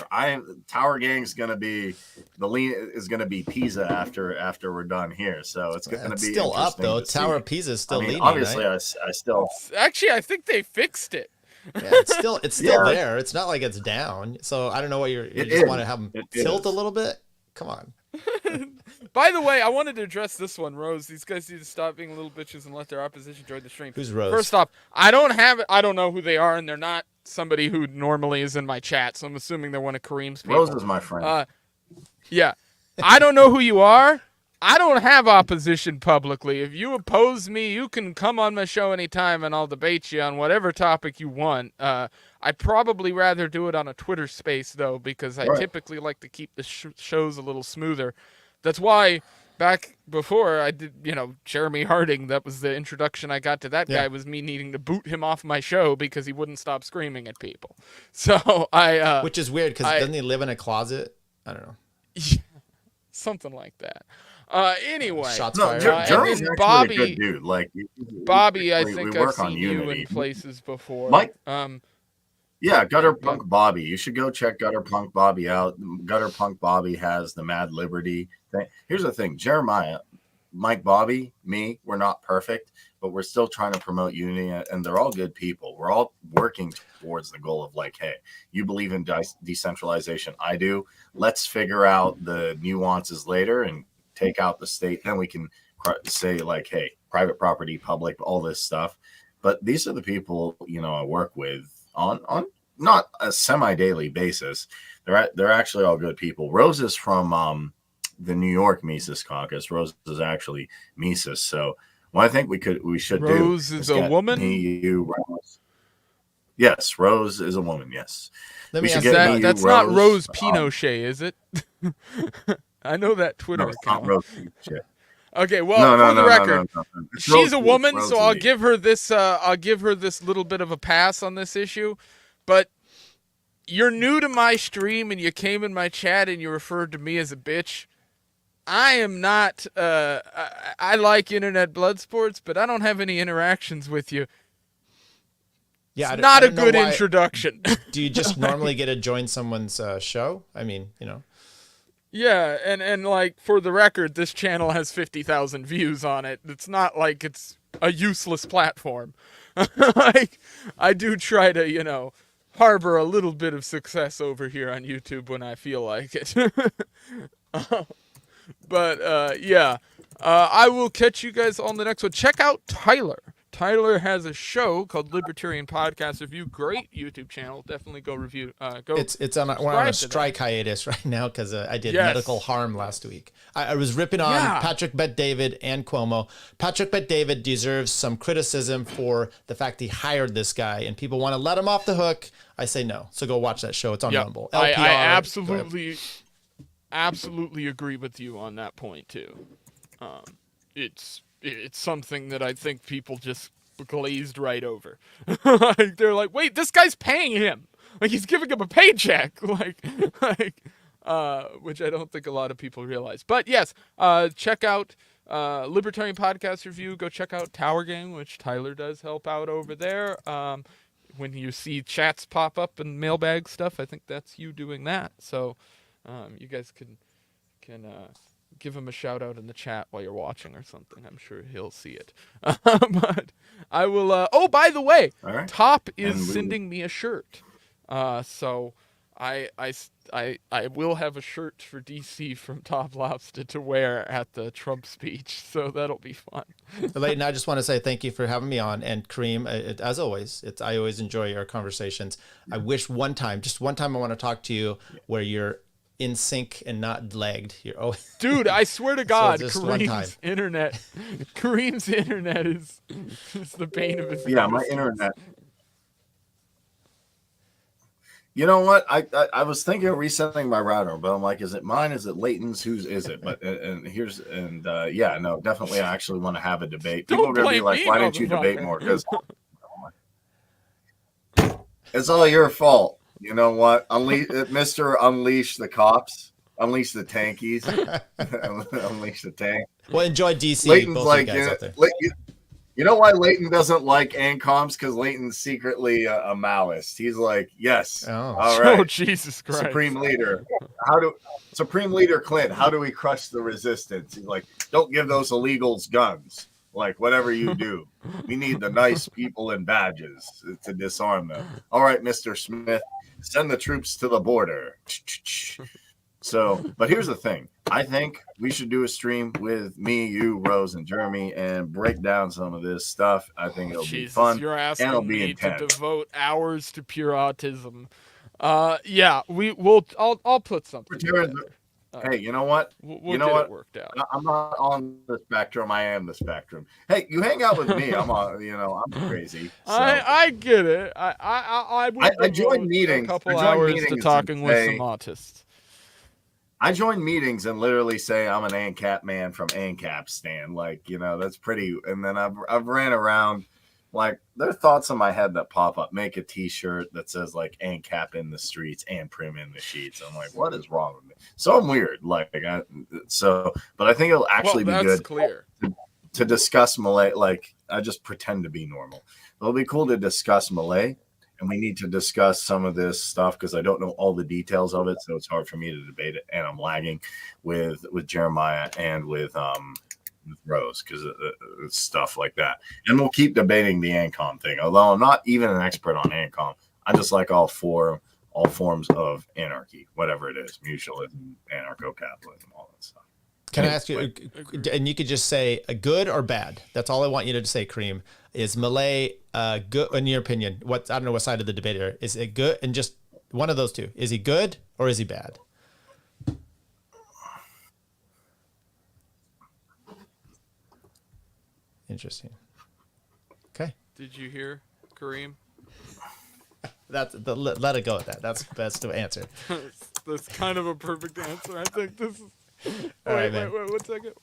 Speaker 3: Tower Gang's gonna be is gonna be Pisa after we're done here. So it's gonna be
Speaker 2: still up though. Tower of Pisa is still leading.
Speaker 3: Obviously,
Speaker 2: right?
Speaker 3: I still
Speaker 1: actually I think they fixed it.
Speaker 2: Yeah, it's still there. It's not like it's down. So I don't know what you just want to have them tilt a little bit. Come on.
Speaker 1: By the way, I wanted to address this one, Rose. These guys need to stop being little bitches and let their opposition join the stream.
Speaker 2: Who's Rose?
Speaker 1: First off, I don't know who they are, and they're not somebody who normally is in my chat, so I'm assuming they're one of Kareem's people.
Speaker 3: Rose is my friend.
Speaker 1: Yeah. I don't know who you are. I don't have opposition publicly. If you oppose me, you can come on my show anytime and I'll debate you on whatever topic you want. I'd probably rather do it on a Twitter space, though, because I typically like to keep the shows a little smoother. That's why back before I did, Jeremy Harding, that was the introduction I got to that guy, was me needing to boot him off my show because he wouldn't stop screaming at people. So
Speaker 2: which is weird because doesn't he live in a closet? I don't know.
Speaker 1: Something like that. Anyway,
Speaker 2: shots fired.
Speaker 3: Jeremy's actually
Speaker 1: Bobby,
Speaker 3: a good dude. Like
Speaker 1: Bobby, I think I've seen you in places before.
Speaker 3: Mike, yeah, Gutter Punk Bobby. You should go check Gutter Punk Bobby out. Gutter Punk Bobby has the Mad Liberty thing. Here's the thing, Jeremiah, Mike, Bobby, me, we're not perfect, but we're still trying to promote unity, and they're all good people. We're all working towards the goal of like, hey, you believe in decentralization. I do. Let's figure out the nuances later and take out the state. Then we can say like, hey, private property, public, all this stuff. But these are the people, I work with on not a semi-daily basis. They're actually all good people. Rose is from the New York Mises Caucus. Rose is actually Mises. So what I think we should do.
Speaker 1: Rose is a woman?
Speaker 3: Rose. Yes, Rose is a woman. Yes.
Speaker 1: That's not Rose Pinochet, is it? I know that Twitter account. Okay, well, for the record, she's a woman, so I'll give her this. I'll give her this little bit of a pass on this issue. But you're new to my stream, and you came in my chat, and you referred to me as a bitch. I am not. I like internet blood sports, but I don't have any interactions with you.
Speaker 2: Yeah,
Speaker 1: it's not a good introduction.
Speaker 2: Do you just normally get to join someone's show? I mean,
Speaker 1: Yeah, and like, for the record, this channel has 50,000 views on it. It's not like it's a useless platform. Like, I do try to, harbor a little bit of success over here on YouTube when I feel like it. But, yeah, I will catch you guys on the next one. Check out Tyler. Tyler has a show called Libertarian Podcast Review. Great YouTube channel. Definitely go review.
Speaker 2: It's on a strike hiatus right now because I did medical harm last week. I was ripping on Patrick Bet-David and Cuomo. Patrick Bet-David deserves some criticism for the fact he hired this guy, and people want to let him off the hook. I say no. So go watch that show. It's on Rumble.
Speaker 1: I absolutely agree with you on that point too. It's something that I think people just glazed right over. They're like, wait, this guy's paying him. like he's giving him a paycheck, like which I don't think a lot of people realize. But yes, check out Libertarian Podcast Review. Go check out Tower Game, which Tyler does help out over there. When you see chats pop up and mailbag stuff, I think that's you doing that. So you guys can give him a shout out in the chat while you're watching or something. I'm sure he'll see it. But I will. Oh, by the way,
Speaker 3: right.
Speaker 1: Top is sending me a shirt. So I will have a shirt for DC from Top Lobster to wear at the Trump speech. So that'll be fun.
Speaker 2: Leighton, I just want to say thank you for having me on. And Kareem, as always, I always enjoy our conversations. I wish just one time I want to talk to you where you're in sync and not lagged.
Speaker 1: Dude, I swear to God,
Speaker 2: So just one time.
Speaker 1: Kareem's internet is the bane of his
Speaker 3: Yeah, my internet. You know what? I was thinking of resetting my router, but I'm like, is it mine? Is it Leighton's? Whose is it? But yeah, no, definitely. I actually want to have a debate. People are gonna be like, why didn't you debate more? Because it's all your fault. You know what? Mr. Unleash the cops. Unleash the tankies. Unleash the tank.
Speaker 2: Well, enjoy DC.
Speaker 3: Leighton's
Speaker 2: both
Speaker 3: like,
Speaker 2: you guys out there.
Speaker 3: You know why Leighton doesn't like ANCOMs? Because Leighton's secretly a Maoist. He's like, yes. All right.
Speaker 1: Oh, Jesus Christ.
Speaker 3: Supreme Leader. Supreme Leader Clint, how do we crush the resistance? He's like, don't give those illegals guns. Like, whatever you do. We need the nice people and badges to disarm them. All right, Mr. Smith, send the troops to the border. So, but here's the thing. I think we should do a stream with me, you, Rose, and Jeremy and break down some of this stuff. I think it'll be fun.
Speaker 1: You're asking
Speaker 3: and it'll be
Speaker 1: me
Speaker 3: intense.
Speaker 1: to devote hours to pure autism. Yeah, I'll put something together.
Speaker 3: Hey, you know what?
Speaker 1: We'll get it worked out.
Speaker 3: I'm not on the spectrum. I am the spectrum. Hey, you hang out with me. I'm I'm crazy. So.
Speaker 1: I get it. I
Speaker 3: join meetings.
Speaker 1: A couple hours to talking with some autists.
Speaker 3: I join meetings and literally say I'm an ANCAP man from ANCAP stand. Like, that's pretty. And then I've ran around. Like, there are thoughts in my head that pop up. Make a T-shirt that says like ANCAP in the streets and Prim in the sheets. I'm like, what is wrong with me? So I'm weird. But I think it'll actually be good
Speaker 1: clear.
Speaker 3: To discuss Malay. Like, I just pretend to be normal. It'll be cool to discuss Malay, and we need to discuss some of this stuff because I don't know all the details of it, so it's hard for me to debate it, and I'm lagging with Jeremiah and with Rose because it's stuff like that. And we'll keep debating the ANCOM thing. Although I'm not even an expert on ANCOM, I just like all forms of anarchy, whatever it is, mutualism, anarcho-capitalism, all that stuff.
Speaker 2: Can I ask you, and you could just say a good or bad? That's all I want you to say, Kareem. Is Malay good, in your opinion? I don't know what side of the debate are. Is it good? And just one of those two. Is he good or is he bad? Interesting. Okay.
Speaker 1: Did you hear, Kareem?
Speaker 2: Let it go at that. That's the best answer.
Speaker 1: That's kind of a perfect answer. I think this is.
Speaker 2: All right,
Speaker 1: wait, one second.